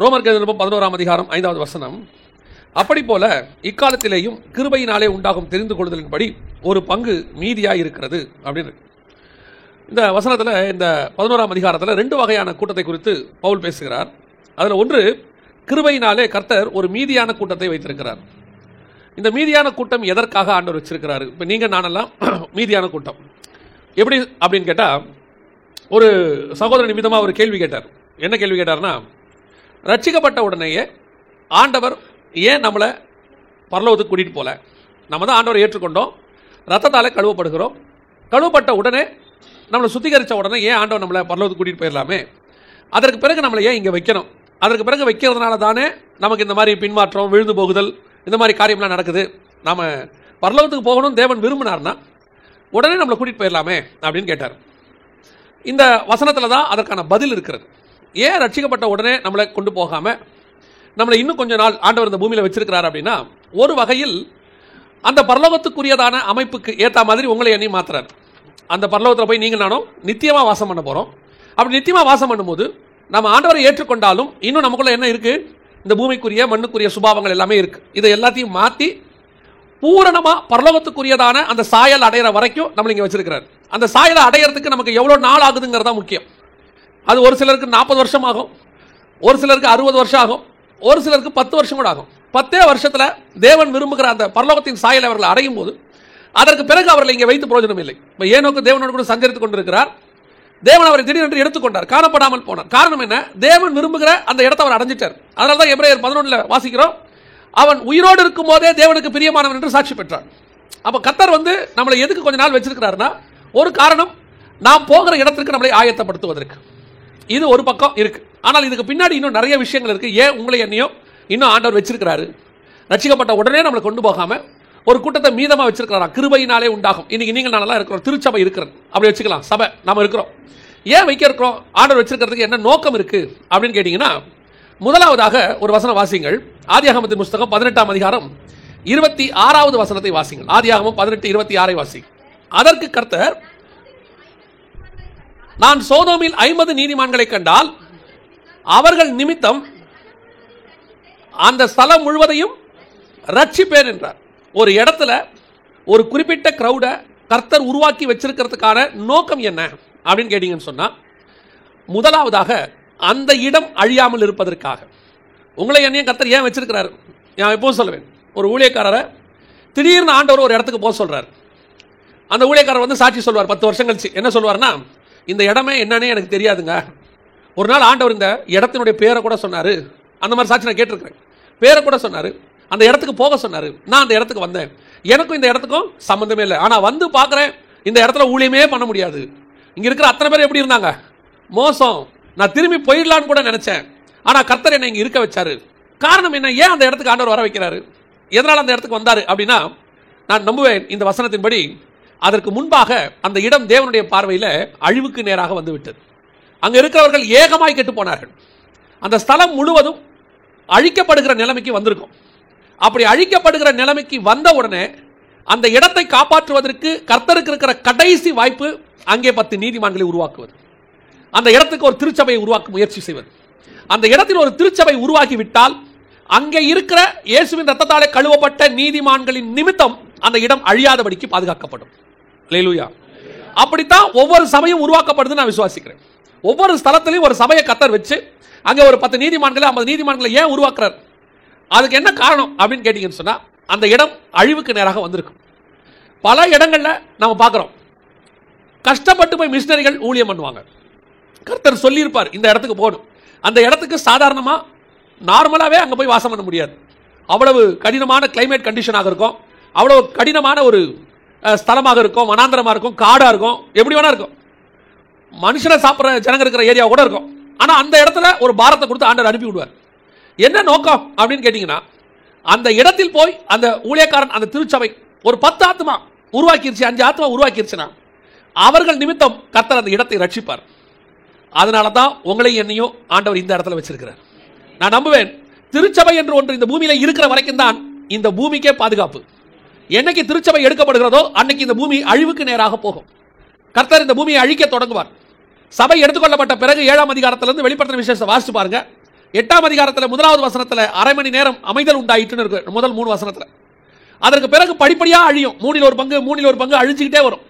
ரோமருக்கு 11ஆம் அதிகாரம் 5வது வசனம், அப்படி போல இக்காலத்திலேயும் கிருபையினாலே உண்டாகும் தெரிந்து கொள்ளுதலின்படி ஒரு பங்கு மீதியாக இருக்கிறது அப்படின்னு. இந்த வசனத்தில், இந்த 11ஆம் அதிகாரத்தில் 2 வகையான கூட்டத்தை குறித்து பவுல் பேசுகிறார். அதில் ஒன்று, கிருபையினாலே கர்த்தர் ஒரு மீதியான கூட்டத்தை வைத்திருக்கிறார். இந்த மீதியான கூட்டம் எதற்காக ஆண்டவர் வச்சிருக்கிறாரு? இப்போ நீங்கள் நானெல்லாம் மீதியான கூட்டம் எப்படி அப்படின்னு கேட்டால், ஒரு சகோதர நிமித்தமாக ஒரு கேள்வி கேட்டார். என்ன கேள்வி கேட்டார்னா, ரட்சிக்கப்பட்ட உடனேயே ஆண்டவர் ஏன் நம்மளை பரலோகத்துக்கு கூட்டிகிட்டு போகல? நம்ம தான் ஆண்டவரை ஏற்றுக்கொண்டோம், ரத்தத்தால் கழுவப்படுகிறோம், கழுவப்பட்ட உடனே நம்மளை சுத்திகரித்த உடனே ஏன் ஆண்டவர் நம்மளை பரலோகத்துக்கு கூட்டிகிட்டு போயிடலாமே, அதற்கு பிறகு நம்மளை ஏன் இங்கே வைக்கணும்? அதற்கு பிறகு வைக்கிறதுனால தானே நமக்கு இந்த மாதிரி பின்மாற்றம், விழுந்து போகுதல், இந்த மாதிரி காரியம்லாம் நடக்குது. நாம் பரலோகத்துக்கு போகணும் தேவன் விரும்பினார்னா உடனே நம்மளை கூட்டிகிட்டு போயிடலாமே அப்படின்னு கேட்டார். இந்த வசனத்தில் தான் அதற்கான பதில் இருக்கிறது. ஏன் ரட்சிக்கப்பட்ட உடனே நம்மளை கொண்டு போகாமல் நம்மளை இன்னும் கொஞ்ச நாள் ஆண்டவர் இந்த பூமியில் வச்சிருக்கிறார் அப்படின்னா, ஒரு வகையில் அந்த பரலோகத்துக்குரியதான அமைப்புக்கு ஏற்ற மாதிரி உங்களை எண்ணி மாத்துறாரு. அந்த பரலோகத்தில் போய் நீங்கள் நானும் நித்தியமாக வாசம் பண்ண போகிறோம். அப்படி நித்தியமாக வாசம் பண்ணும்போது நம்ம ஆண்டவரை ஏற்றுக்கொண்டாலும் இன்னும் நமக்குள்ள என்ன இருக்குது? இந்த பூமிக்குரிய மண்ணுக்குரிய சுபாவங்கள் எல்லாமே இருக்குது. இதை எல்லாத்தையும் மாற்றி பூரணமாக பரலோகத்துக்குரியதான அந்த சாயல் அடையிற வரைக்கும் நம்மளை இங்கே வச்சிருக்கிறார். அந்த சாயலை அடையிறதுக்கு நமக்கு எவ்வளோ நாள் ஆகுதுங்கிறதா முக்கியம். அது ஒரு சிலருக்கு 40 வருஷம் ஆகும், ஒரு சிலருக்கு 60 வருஷம் ஆகும், ஒரு சிலருக்கு 10 வருஷம் கூட ஆகும். 10 வருஷத்தில் தேவன் விரும்புகிற அந்த பரலோகத்தின் சாயலை அவர்கள் அடையும் போது அதற்கு பிறகு அவர்களை இங்கே வைத்து பிரயோஜனம் இல்லை. இப்போ ஏனோக்கு தேவனோடு கூட சஞ்சரித்துக் கொண்டிருக்கிறார். தேவன் அவரை திடீரென்று எடுத்துக்கொண்டார், காணப்படாமல் போனார். காரணம் என்ன? தேவன் விரும்புகிற அந்த இடத்தை அவர் அடைஞ்சிட்டார். அதனால தான் எபிரேயர் 11 வாசிக்கிறோம், அவன் உயிரோடு இருக்கும் போதே தேவனுக்கு பிரியமானவன் என்று சாட்சி பெற்றான். அப்போ கர்த்தர் நம்மளை எதுக்கு கொஞ்ச நாள் வச்சிருக்கிறாருன்னா, ஒரு காரணம், நாம் போகிற இடத்திற்கு நம்மளை ஆயத்தப்படுத்துவதற்கு. இது ஒரு பக்கம் இருக்கு. ஆனால் இதுக்கு பின்னாடி இன்னும் நிறைய விஷயங்கள் இருக்கு. ஏன் உங்களை என்னையும் இன்னும் ஆண்டவர் வச்சிருக்கிறாரு? ரட்சிக்கப்பட்ட உடனே நம்மளை கொண்டு போகாம ஒரு கூட்டத்தை மீதமாக வச்சிருக்கிறாரா? கிருபையினாலே உண்டாகும். இன்னைக்கு நீங்கள் நல்லா இருக்கிறோம், திருச்சபை இருக்கிறது, அப்படி வச்சுக்கலாம், சபை நம்ம இருக்கிறோம். ஏன் வைக்க இருக்கிறோம்? ஆண்டவர் வச்சிருக்கிறதுக்கு என்ன நோக்கம் இருக்கு அப்படின்னு கேட்டீங்கன்னா, முதலாவதாக ஒரு வசனம் வாசிங்கள். ஆதியாகமத்தின் புஸ்தகம் 18ஆம் அதிகாரம் 26வது வசனத்தை வாசிங்கள். ஆதியாகமம் 18:26 வாசிங்க. அதற்கு கர்த்தர், நான் சோதோமில் 50 நீதிமான்களை கண்டால் அவர்கள் நிமித்தம் அந்த ஸ்தலம் முழுவதையும் ரட்சிப்பேன் என்றார். ஒரு இடத்துல ஒரு குறிப்பிட்ட கிரௌட கர்த்தர் உருவாக்கி வச்சிருக்கிறதுக்கான நோக்கம் என்ன அப்படின்னு கேட்டீங்கன்னு சொன்னா, முதலாவதாக அந்த இடம் அழியாமல் இருப்பதற்காக. உங்களை என்னையும் கர்த்தர் ஏன் வச்சிருக்கிறார்? நான் எப்போது சொல்லுவேன், ஒரு ஊழியக்காரரை திடீர்னு ஆண்டவர் ஒரு இடத்துக்கு போக சொல்றாரு. அந்த ஊழியக்காரர் சாட்சி சொல்வார் 10 வருஷம் கழிச்சு. என்ன சொல்வார்னா, இந்த இடமே என்னன்னே எனக்கு தெரியாதுங்க, ஒரு நாள் ஆண்டவர் இந்த இடத்தினுடைய பேரை கூட சொன்னார். அந்த மாதிரி சாட்சி நான் கேட்டிருக்கிறேன். பேரை கூட சொன்னார், அந்த இடத்துக்கு போக சொன்னார். நான் அந்த இடத்துக்கு வந்தேன், எனக்கும் இந்த இடத்துக்கும் சம்மந்தமே இல்லை. ஆனால் வந்து பார்க்குறேன், இந்த இடத்துல ஊழியமே பண்ண முடியாது. இங்கே இருக்கிற அத்தனை பேர் எப்படி இருந்தாங்க? மோசம். நான் திரும்பி போயிடலான்னு கூட நினச்சேன். ஆனால் கர்த்தர் என்னை இங்கே இருக்க வச்சாரு. காரணம் என்ன? ஏன் அந்த இடத்துக்கு ஆண்டவர் வர வைக்கிறாரு? எதனால் அந்த இடத்துக்கு வந்தார் அப்படின்னா, நான் நம்புவேன் இந்த வசனத்தின்படி அதற்கு முன்பாக அந்த இடம் தேவனுடைய பார்வையில் அழிவுக்கு நேராக வந்துவிட்டது. அங்கே இருக்கிறவர்கள் ஏகமாய் கெட்டு போனார்கள். அந்த ஸ்தலம் முழுவதும் அழிக்கப்படுகிற நிலைமைக்கு வந்திருக்கும். அப்படி அழிக்கப்படுகிற நிலைமைக்கு வந்த உடனே அந்த இடத்தை காப்பாற்றுவதற்கு கர்த்தருக்கு இருக்கிற கடைசி வாய்ப்பு அங்கே 10 நீதிமான்களை உருவாக்குவது, அந்த இடத்துக்கு ஒரு திருச்சபையை உருவாக்க முயற்சி செய்வது. அந்த இடத்தில் ஒரு திருச்சபை உருவாகிவிட்டால் அங்கே இருக்கிற இயேசுவின் ரத்தத்தாலே கழுவப்பட்ட நீதிமான்களின் நிமித்தம் அந்த இடம் அழியாதபடிக்கு பாதுகாக்கப்படும். அல்லேலூயா. அப்படித்தான் ஒவ்வொரு சபையும் உருவாக்கப்படுதுன்னு நான் விசுவாசிக்கிறேன். ஒவ்வொரு ஸ்தலத்திலையும் ஒரு சபையை கர்த்தர் வச்சு அங்கே ஒரு 10 நீதிமான்களை 50 நீதிமான்களை ஏன் உருவாக்குறார்? அதுக்கு என்ன காரணம் அப்படின்னு கேட்டீங்கன்னு சொன்னா, அந்த இடம் அழிவுக்கு நேராக வந்திருக்கும். பல இடங்கள்ல நம்ம பார்க்கிறோம், கஷ்டப்பட்டு போய் மிஷனரிகள் ஊழியம் பண்ணுவாங்க. கர்த்தர் சொல்லியிருப்பார் இந்த இடத்துக்கு போகணும். அந்த இடத்துக்கு சாதாரணமாக நார்மலாகவே அங்கே போய் வாசம் பண்ண முடியாது. அவ்வளவு கடினமான கிளைமேட் கண்டிஷனாக இருக்கும், அவ்வளவு கடினமான ஒரு ஸ்தலமாக இருக்கும், வனாந்தரமாக இருக்கும், காடாக இருக்கும், எப்படி வேணா இருக்கும், மனுஷனை சாப்பிட்ற ஜனங்க இருக்கிற ஏரியா கூட இருக்கும். ஆனால் அந்த இடத்துல ஒரு பாரத்தை கொடுத்து ஆண்டவர் அனுப்பி விடுவார். என்ன நோக்கம் அப்படின்னு கேட்டிங்கன்னா, அந்த இடத்தில் போய் அந்த ஊழியக்காரன், அந்த திருச்சபை ஒரு 10 ஆத்மா உருவாக்கிருச்சு, 5 ஆத்மா உருவாக்கிருச்சுன்னா அவர்கள் நிமித்தம் கர்த்தர் அந்த இடத்தை ரட்சிப்பார். அதனால தான் உங்களையும் என்னையும் ஆண்டவர் இந்த இடத்துல வச்சிருக்கிறார். நான் நம்புவேன், திருச்சபை என்று ஒன்று இந்த பூமியில இருக்கிற வரைக்கும் தான் இந்த பூமிக்கே பாதுகாப்பு. என்னைக்கு திருச்சபை எடுக்கப்படுகிறதோ அன்னைக்கு இந்த பூமி அழிவுக்கு நேராக போகும். கர்த்தர் இந்த பூமியை அழிக்க தொடங்குவார். சபை எடுத்துக்கொள்ளப்பட்ட பிறகு 7ஆம் அதிகாரத்திலிருந்து வெளிப்படுத்தின விசேஷத்தை வாசித்து பாருங்க. 8ஆம் அதிகாரத்தில் 1வது வசனத்தில் அரை மணி நேரம் அமைதல் உண்டாயிட்டுன்னு இருக்கு. முதல் 3 வசனத்தில். அதற்கு பிறகு படிப்படியாக அழியும். 3 ஒரு பங்கு அழிஞ்சுக்கிட்டே வரும்.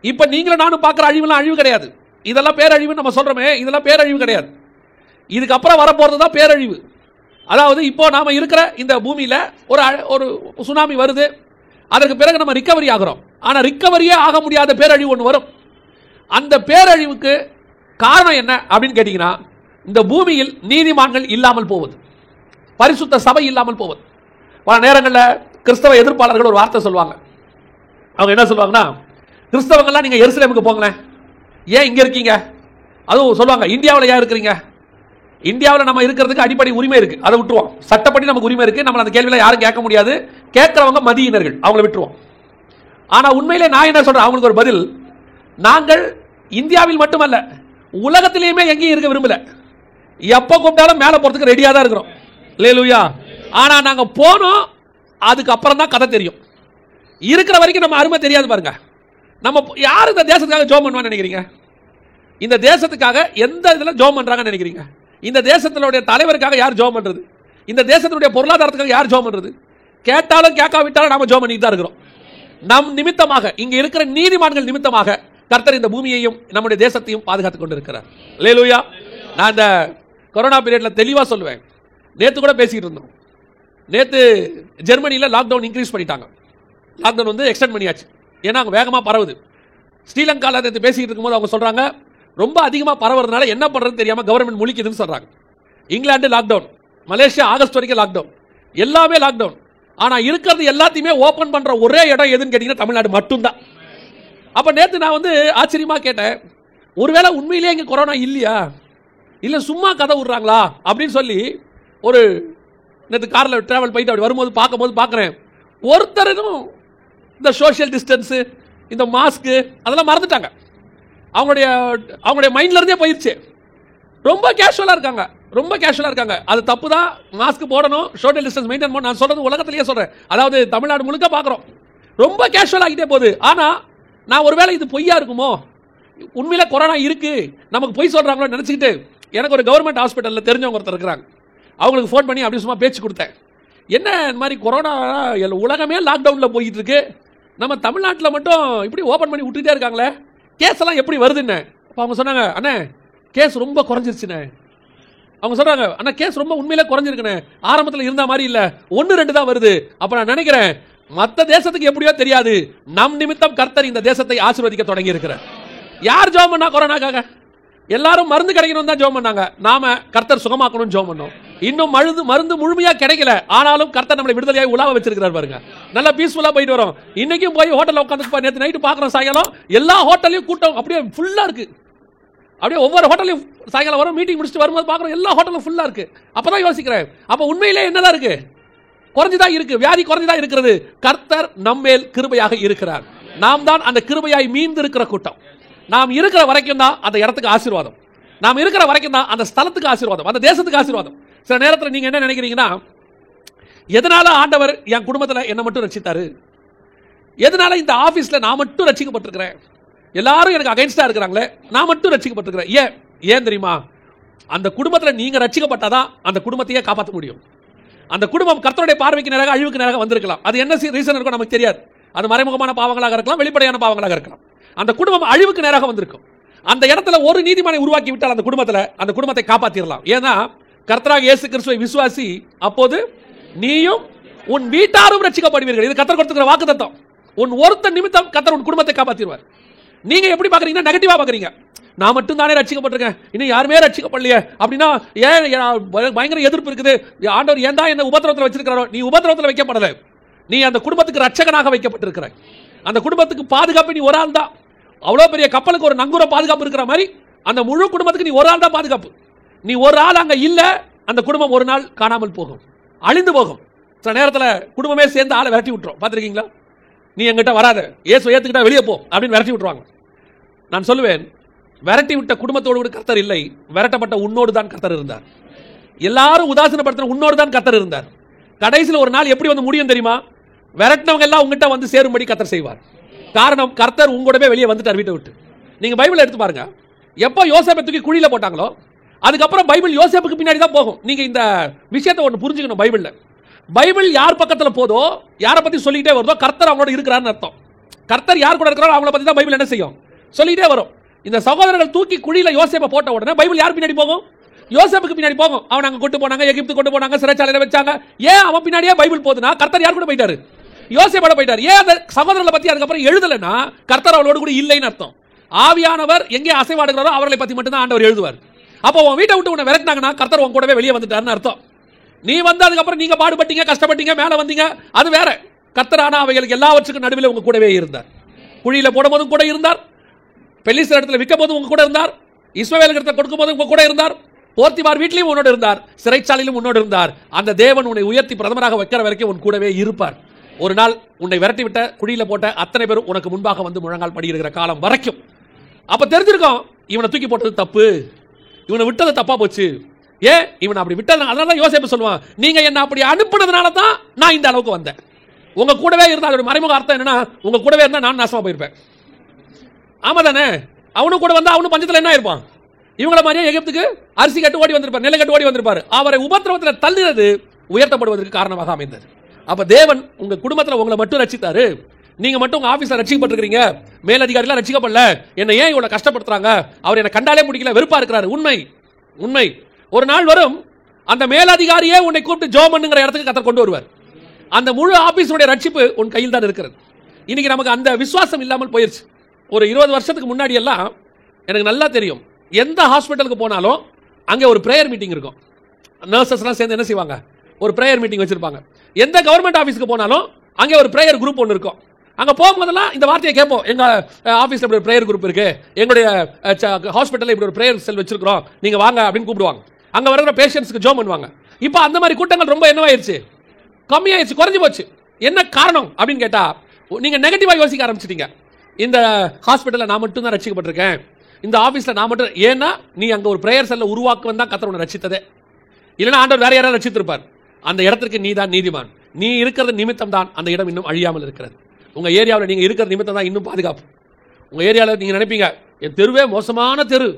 இப்போ நீங்களும் நானும் பார்க்குற அழிவுலாம் அழிவு கிடையாது. இதெல்லாம் பேரழிவுன்னு நம்ம சொல்கிறோமே, இதெல்லாம் பேரழிவு கிடையாது. இதுக்கப்புறம் வரப்போகிறது தான் பேரழிவு. அதாவது இப்போ நாம் இருக்கிற இந்த பூமியில் ஒரு சுனாமி வருது. அதற்கு பிறகு நம்ம ரிக்கவரி ஆகிறோம். ஆனால் ரிக்கவரியே ஆக முடியாத பேரழிவு ஒன்று வரும். அந்த பேரழிவுக்கு காரணம் என்ன அப்படின்னு கேட்டிங்கன்னா, இந்த பூமியில் நீதிமான்கள் இல்லாமல் போவது, பரிசுத்த சபை இல்லாமல் போவது. பல நேரங்களில் கிறிஸ்தவ எதிர்ப்பாளர்கள் ஒரு வார்த்தை சொல்லுவாங்க. அவங்க என்ன சொல்லுவாங்கன்னா, கிறிஸ்தவங்கள்லாம் நீங்கள் எருசலேமுக்கு போங்களேன், ஏன் இங்கே இருக்கீங்க? அதுவும் சொல்லுவாங்க, இந்தியாவில் ஏன் இருக்கிறீங்க? இந்தியாவில் நம்ம இருக்கிறதுக்கு அடிப்படை உரிமை இருக்குது, அதை விட்டுருவோம். சட்டப்படி நமக்கு உரிமை இருக்குது. நம்ம அந்த கேள்வியில் யாரும் கேட்க முடியாது. கேட்குறவங்க மதியினர்கள், அவங்கள விட்டுருவோம். ஆனால் உண்மையிலே நான் என்ன சொல்கிறேன், அவங்களுக்கு ஒரு பதில். நாங்கள் இந்தியாவில் மட்டுமல்ல, உலகத்திலேயுமே எங்கேயும் இருக்க விரும்பல. எப்போ கூப்பிட்டாலும் மேலே போகிறதுக்கு ரெடியாக தான் இருக்கிறோம். அல்லேலூயா. ஆனால் நாங்கள் போனோம், அதுக்கப்புறம் தான் கதை தெரியும். இருக்கிற வரைக்கும் நம்ம அருமை தெரியாது பாருங்க. நம்ம யார் இந்த தேசத்துக்காக ஜோம் பண்ணுவான்னு நினைக்கிறீங்க? இந்த தேசத்துக்காக எந்த இதில் ஜோம் பண்ணுறாங்கன்னு நினைக்கிறீங்க? இந்த தேசத்தினுடைய தலைவருக்காக யார் ஜோம் பண்ணுறது? இந்த தேசத்தினுடைய பொருளாதாரத்துக்காக யார் ஜோம் பண்ணுறது? கேட்டாலும் கேட்காவிட்டாலும் நாம ஜோம் பண்ணிட்டு தான் இருக்கிறோம். நம் நிமித்தமாக, இங்கே இருக்கிற நீதிமான்கள் நிமித்தமாக கர்த்தர் இந்த பூமியையும் நம்முடைய தேசத்தையும் பாதுகாத்துக் கொண்டிருக்கிறார். அல்லேலூயா. நான் இந்த கொரோனா பீரியட்ல தெளிவாக சொல்லுவேன். நேற்று கூட பேசிக்கிட்டு இருந்தோம். நேற்று ஜெர்மனியில் லாக்டவுன் இன்க்ரீஸ் பண்ணிட்டாங்க. லாக்டவுன் வந்து எக்ஸ்டெண்ட் பண்ணியாச்சு. ஏன்னா அங்கே வேகமாக பரவுது. ஸ்ரீலங்காவில் நேற்று பேசிக்கிட்டு இருக்கும்போது அவங்க சொல்கிறாங்க, ரொம்ப அதிகமாக பரவுறதுனால என்ன பண்ணுறதுன்னு தெரியாமல் கவர்மெண்ட் முழிக்குதுன்னு சொல்கிறாங்க. இங்கிலாந்து லாக்டவுன், மலேசியா ஆகஸ்ட் வரைக்கும் லாக்டவுன், எல்லாமே லாக்டவுன். ஆனால் இருக்கிறது எல்லாத்தையுமே ஓப்பன் பண்ணுற ஒரே இடம் எதுன்னு கேட்டிங்கன்னா தமிழ்நாடு மட்டும்தான். அப்போ நேற்று நான் வந்து ஆச்சரியமாக கேட்டேன், ஒருவேளை உண்மையிலேயே இங்கே கொரோனா இல்லையா, இல்லை சும்மா கதை விட்றாங்களா அப்படின்னு சொல்லி ஒரு நேற்று காரில் ட்ராவல் போயிட்டு அப்படி வரும்போது பார்க்குறேன், ஒருத்தரும் இந்த சோஷியல் டிஸ்டன்ஸு, இந்த மாஸ்க்கு அதெல்லாம் மறந்துட்டாங்க. அவங்களுடைய மைண்ட்லேருந்தே போயிடுச்சு. ரொம்ப கேஷுவலாக இருக்காங்க. அது தப்பு தான். மாஸ்க் போடணும், சோஷியல் டிஸ்டன்ஸ் மெயின்டைன் பண்ணணும். நான் சொல்கிறது உலகத்திலேயே சொல்கிறேன். அதாவது தமிழ்நாடு முழுக்க பார்க்குறோம். ரொம்ப கேஷுவல் ஆகிட்டே போகுது. ஆனால் நான் ஒருவேளை இது பொய்யா இருக்குமோ, உண்மையில கொரோனா இருக்கு நமக்கு பொய் சொல்கிறாங்களோ நினச்சிக்கிட்டு எனக்கு ஒரு கவர்மெண்ட் ஹாஸ்பிட்டலில் தெரிஞ்சவங்க ஒருத்தர் இருக்கிறாங்க. அவங்களுக்கு ஃபோன் பண்ணி அப்படி சும்மா பேச்சு கொடுத்தேன். என்ன இந்த மாதிரி கொரோனா உலகமே லாக்டவுனில் போயிட்டு இருக்கு, நம்ம தமிழ்நாட்டில் மட்டும் இப்படி ஓப்பன் பண்ணி விட்டுட்டே இருக்காங்களே, கேஸ் எல்லாம் எப்படி வருதுன்னு. அப்போ அவங்க சொன்னாங்க, அண்ணே கேஸ் ரொம்ப குறைஞ்சிருச்சுண்ணே. அவங்க சொல்கிறாங்க, அண்ணா கேஸ் ரொம்ப உண்மையிலே குறைஞ்சிருக்குண்ணே, ஆரம்பத்தில் இருந்த மாதிரி இல்லை, 1-2 தான் வருது. அப்போ நான் நினைக்கிறேன், மற்ற தேசத்துக்கு எப்படியோ தெரியாது, நம் நிமித்தம் கர்த்தர் இந்த தேசத்தை ஆசீர்வதிக்க தொடங்கி இருக்கிறார். யார் ஜெபம் பண்ணா கொரோனாக்காக? எல்லாரும் மருந்து கிடைக்கணும் தான் ஜெபம் பண்ணாங்க. நாம கர்த்தர் சுகமாக்கணும்னு ஜெபம் பண்ணோம். இன்னும் மருந்து முழுமையா கிடைக்கல, ஆனாலும் கர்த்தர் நம்மளை விடுதலையாய் உலாவ வச்சிருக்கிறார் பாருங்க. நல்லா பீஸ்ஃபுல்லா போயிட்டு வரோம். இன்னைக்கும் போய் ஹோட்டல்ல உட்காந்து நேற்று நைட்டு பார்க்குறோம், சாயங்காலம் எல்லா ஹோட்டல்லையும் கூட்டம் அப்படியே ஃபுல்லா இருக்கு. அப்படியே ஒவ்வொரு ஹோட்டலையும் சாயங்காலம் வரும், மீட்டிங் முடிச்சுட்டு வரும்போது பார்க்குறோம் எல்லா ஹோட்டலும் ஃபுல்லா இருக்கு. அப்பதான் யோசிக்கிறேன், அப்போ உண்மையிலே என்னதான் இருக்கு? குறைஞ்சுதான் இருக்கு, வியாதி குறைஞ்சுதான் இருக்கிறது. கர்த்தர் நம்மேல் கிருபையாக இருக்கிறார். நாம் தான் அந்த கிருபையாய் மீந்து இருக்கிற கூட்டம். நாம் இருக்கிற வரைக்கும் தான் அந்த இடத்துக்கு ஆசீர்வாதம், நாம் இருக்கிற வரைக்கும் தான் அந்த ஸ்தலத்துக்கு ஆசீர்வாதம், அந்த தேசத்துக்கு ஆசீர்வாதம். சில நேரத்தில் நீங்க என்ன நினைக்கிறீங்கன்னா, எதனால ஆண்டவர் என் குடும்பத்தில் என்ன மட்டும் ரட்சித்தாரு, எதனால இந்த ஆபீஸ்ல நான் மட்டும் ரட்சிக்கப்பட்டிருக்கிறேன், எல்லாரும் எனக்கு அகைன்ஸ்டா இருக்கிறாங்களே, நான் மட்டும் ரட்சிக்கப்பட்டிருக்கிறேன். ஏன் தெரியுமா? அந்த குடும்பத்தில் நீங்க ரட்சிக்கப்பட்டாதான் அந்த குடும்பத்தையே காப்பாற்ற முடியும். அந்த குடும்பம் கர்த்தருடைய பார்வைக்கு நேராக அழிவுக்கு நேராக வந்திருக்கலாம். அது என்ன ரீசன் இருக்கும் நமக்கு தெரியாது. அது மறைமுகமான பாவங்களாக இருக்கலாம், வெளிப்படையான பாவங்களாக இருக்கலாம். அந்த குடும்பம் அழிவுக்கு நேராக வந்திருக்கும். அந்த இடத்துல ஒரு நீதிமானை உருவாக்கி விட்டால் அந்த குடும்பத்தை காப்பாற்றிடலாம். ஏன்னா கர்த்தராகிய இயேசு கிறிஸ்துவை விசுவாசி, அப்போது நீயும் உன் வீட்டாரும் ரட்சிக்கப்படுவீர்கள். இது கர்த்தர் கொடுத்திருக்கிற வாக்குத்தத்தம். உன் ஒருத்தன் நிமித்தம் கர்த்தர் உன் குடும்பத்தை காப்பாற்றிடுவார். நீங்க எப்படி பாக்குறீங்கன்னா, நெகட்டிவா பாக்குறீங்க. நான் மட்டும் தானே ரட்சிக்கப்பட்டிருக்கேன், இன்னும் யாருமே ரட்சிக்கப்படலையே அப்படின்னா ஏன் பயங்கர எதிர்ப்பு இருக்குது. ஆண்டவர் ஏன் தான் என்ன உபத்திரவத்தில் வச்சிருக்கிறாரோ? நீ உபத்திரவத்தில் வைக்கப்படல, நீ அந்த குடும்பத்துக்கு ரட்சகனாக வைக்கப்பட்டிருக்கிறாய். அந்த குடும்பத்துக்கு பாதுகாப்பு நீ ஒரு ஆள் தான். அவ்வளோ பெரிய கப்பலுக்கு ஒரு நங்கூர பாதுகாப்பு இருக்கிற மாதிரி அந்த முழு குடும்பத்துக்கு நீ ஒரு ஆள் தான் பாதுகாப்பு. நீ ஒரு ஆள் அங்க இல்ல, அந்த குடும்பம் ஒரு நாள் காணாமல் போகும், அழிந்து போகும். சில நேரத்தில் குடும்பமே சேர்ந்து ஆளை விரட்டி விட்டுரும். பார்த்துருக்கீங்களா? நீ எங்கிட்ட வராத, இயேசு ஏத்துக்கிட்டா வெளியே போ அப்படின்னு விரட்டி விட்டுருவாங்க. நான் சொல்லுவேன், விரட்டி விட்ட குடும்பத்தோடு கர்த்தர் இல்லை, விரட்டப்பட்ட உன்னோடு தான் கர்த்தர் இருந்தார். எல்லாரும் உதாசீனப்படுத்தின உன்னோடு தான் கர்த்தர் இருந்தார். கடைசியில் ஒரு நாள் எப்படி வந்து முடியும் தெரியுமா? விரட்டினவங்க எல்லாம் உங்ககிட்ட வந்து சேரும்படி கர்த்தர் செய்வார். காரணம், கர்த்தர் உங்களோடவே வெளியே வந்துட்டார் வீட்டை விட்டு. நீங்க பைபிள் எடுத்து பாருங்க. எப்போ யோசேப்பை தூக்கி குழியில போட்டாங்களோ, அதுக்கப்புறம் பைபிள் யோசேப்புக்கு பின்னாடி தான் போகும். நீங்க இந்த விஷயத்தை ஒன்று புரிஞ்சுக்கணும். பைபிள் யார் பக்கத்தில் போதோ, யாரை பத்தி சொல்லிக்கிட்டே வருதோ, கர்த்தர் அவங்களோட இருக்கிறான்னு அர்த்தம். கர்த்தர் யார் கூட இருக்கிறாரோ அவங்கள பத்தி தான் பைபிள் என்ன செய்யும், சொல்லிட்டே வரும். இந்த சகோதரர்கள் தூக்கி குழியில யோசேப்பை போட்ட உடனே பைபிள் யார் பின்னாடி போகும், யோசேப்புக்கு பின்னாடி போகும். அவன் அங்க கொண்டு போனாங்க, எகிப்து கொண்டு போனாங்க, சிறைச்சாலையில வச்சாங்க. ஏன் அவன் பின்னாடியே பைபிள் போகுதுன்னா, கர்த்தர் யார் கூட போயிட்டாரு, யோசேப்போட போயிட்டாரு. ஏன் அந்த சகோதரர்களை பத்தி அதுக்கப்புறம் எழுதலைன்னா, கர்த்தர் அவளோட கூட இல்லைன்னு அர்த்தம். ஆவியானவர் எங்கே அசைவாடுகிறாரோ அவர்களை பத்தி மட்டும் தான் ஆண்டவர் எழுதுவார். அப்போ உன் வீட்டை விட்டு உன்னை விரட்டினாங்கன்னா கர்த்தர் உன் கூடவே வெளியே வந்துட்டாருன்னு அர்த்தம். நீ வந்து அதுக்கப்புறம் நீங்க பாடுபட்டீங்க, கஷ்டப்பட்டீங்க, மேல வந்தீங்க, அது வேற. கர்த்தர் ஆனா அவைகளுக்கு எல்லாவற்றுக்கும் நடுவில் உங்க கூடவே இருந்தார். குழியில போடும் போதும் கூட இருந்தார், பெலிஸ்தர் இடத்துல விற்கும் போதும் உங்க கூட இருந்தார், இஸ்மவேல் இடத்துல கொடுக்கும் போதும் உங்க கூட இருந்தார், போர்த்திபார் வீட்லயும் உன்னோடு இருந்தார், சிறைச்சாலையிலும் உன்னோடு இருந்தார். அந்த தேவன் உன்னை உயர்த்தி பிரதமராக வைக்கிற வரைக்கும் உன் கூடவே இருப்பார். ஒரு நாள் உன்னை விரட்டி விட்ட, குழியில போட்ட அத்தனை பேரும் உனக்கு முன்பாக வந்து முழங்கால் படியிருக்கிற காலம் வரைக்கும். அப்ப தெரிஞ்சிருக்கும் இவனை தூக்கி போட்டது தப்பு, இவனை விட்டது தப்பா போச்சு. ஏன் இவனை அப்படி விட்டது? அதனால யோசேப்பு சொல்லுவான், நீங்க என்ன அப்படி அனுப்புனதுனால தான் நான் இந்த அளவுக்கு வந்தேன். உங்க கூடவே இருந்தா அதோட மறைமுக அர்த்தம் என்னன்னா, உங்க கூடவே இருந்தா நான் நாசமா போயிருப்பேன். ஆமா தானே? அவனும் கூட வந்தா அவனும் பஞ்சத்துல என்ன இருப்பான்? இவங்கள மாதிரியே எகிப்துக்கு அரிசி கட்டு ஓடி வந்திருப்பார், நெல்லை கட்டு ஓடி வந்திருப்பாரு. அவரை உபத்திரவத்தில் தள்ளினது உயர்த்தப்படுவதற்கு காரணமாக அமைந்தது. அப்ப தேவன் உங்க குடும்பத்தில் உங்களை மட்டும் ரட்சித்தாரு, நீங்க மட்டும் உங்க ஆபீஸ்ல ரட்சிக்கப்பட்டிருக்கீங்க, மேலதிகாரிகள் ரட்சிக்கப்படல, என்ன ஏன் இவ்வளவு கஷ்டப்படுத்துறாங்க, அவர் என்ன கண்டாலே முடிக்கல, வெறுப்பா இருக்கிறாரு. உண்மை உண்மை. ஒரு நாள் வரும், அந்த மேலதிகாரியே உன்னை கூப்பிட்டு ஜெபம் பண்ணுங்கிற இடத்துக்கு கர்த்தர் கொண்டு வருவார். அந்த முழு ஆபீஸுடைய ரட்சிப்பு உன் கையில் தான் இருக்கிறது. இன்னைக்கு நமக்கு அந்த விசுவாசம் இல்லாமல் போயிருச்சு. ஒரு 20 வருஷத்துக்கு முன்னாடி எல்லாம் எனக்கு நல்லா தெரியும், எந்த ஹாஸ்பிட்டலுக்கு போனாலும் அங்கே ஒரு பிரேயர் மீட்டிங் இருக்கும். நர்சஸ்லாம் சேர்ந்து என்ன செய்வாங்க, ஒரு பிரேயர் மீட்டிங் வச்சிருப்பாங்க. எந்த கவர்மெண்ட் ஆஃபீஸ்க்கு போனாலும் அங்கே ஒரு பிரேயர் குரூப் ஒன்று இருக்கும். அங்கே போகும்போதெல்லாம் இந்த வார்த்தையை கேட்போம், எங்கள் ஆஃபீஸில் இப்படி ஒரு பிரேயர் குரூப் இருக்கு, எங்களுடைய ஹாஸ்பிட்டலில் இப்படி ஒரு பிரேயர் செல் வச்சிருக்கிறோம், நீங்கள் வாங்க அப்படின்னு கூப்பிடுவாங்க. அங்கே வர பேஷண்ட்ஸ்க்கு ஜோம் பண்ணுவாங்க. இப்போ அந்த மாதிரி கூட்டங்கள் ரொம்ப என்னவாயிருச்சு, கம்மியாயிருச்சு, குறைஞ்சு போச்சு. என்ன காரணம் அப்படின்னு கேட்டா, நீங்க நெகட்டிவா யோசிக்க ஆரம்பிச்சிட்டீங்க. இந்த ஹாஸ்பிட்டல்ல நான் மட்டும் தான் ரட்சிக்கப்பட்டிருக்கேன், இந்த ஆபீஸ்ல நான் மட்டும். ஏன்னா நீ அங்க ஒரு பிரேயர் செல்ல உருவாக்குவன் தான் கர்த்தர் உன்னை ரட்சித்ததே. இல்லைன்னா ஆண்டவர் வேற யாராவது ரட்சித்திருப்பார். அந்த இடத்திற்கு நீ தான் நீதிமான். நீ இருக்கிறது நிமித்தம் தான் அந்த இடம் இன்னும் அழியாமல் இருக்கிறது. உங்க ஏரியாவில் நீங்க இருக்கிற நிமித்தம் தான் இன்னும் பாதுகாப்பு. உங்க ஏரியாவில் நீங்க நினைப்பீங்க, என் தெருவே மோசமான தெரு,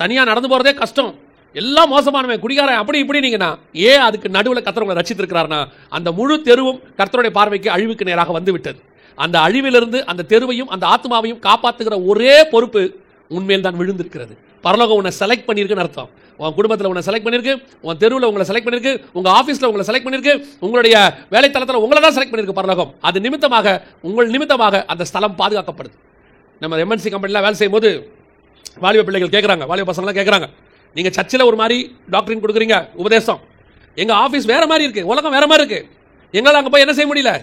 தனியா நடந்து போறதே கஷ்டம், எல்லாம் மோசமானவன், குடிகாரன், அப்படி இப்படினீங்கன்னா, ஏன் அதுக்கு நடுவில் கர்த்தர் உங்களை ரட்சித்திருக்கிறார்னா, அந்த முழு தெருவும் கர்த்தருடைய பார்வைக்கு அழிவுக்கு நேராக வந்து விட்டது. அந்த அழிவிலிருந்து அந்த தெருவையும் அந்த ஆத்மாவையும் காப்பாற்றுகிற ஒரே பொறுப்பு உண்மையில் தான் விழுந்திருக்கிறது. பரலோகம் உன்னை செலக்ட் பண்ணியிருக்குன்னு அர்த்தம். உன் குடும்பத்தில் உன்னை செலக்ட் பண்ணிருக்கு, உன் தெருவில் உங்களை செலக்ட் பண்ணிருக்கு, உங்க ஆஃபீஸில் உங்களை செலக்ட் பண்ணிருக்கு, உங்களுடைய வேலைத்தளத்தில் உங்களை தான் செலக்ட் பண்ணிருக்கு பரலோகம். அது நிமித்தமாக, உங்கள் நிமித்தமாக அந்த ஸ்தலம் பாதுகாக்கப்படுது. நம்ம எம்என்சி கம்பெனியில் வேலை செய்யும் போது வாலிப பிள்ளைகள் கேட்குறாங்க, வாலிப பசங்களாம் கேட்குறாங்க, நீங்க சர்ச்சில் ஒரு மாதிரி டாக்டரின் கொடுக்குறீங்க, உபதேசம், எங்க ஆஃபீஸ் வேற மாதிரி இருக்கு, உலகம் வேற மாதிரி இருக்கு, எங்களால் அங்கே போய் என்ன செய்ய முடியல,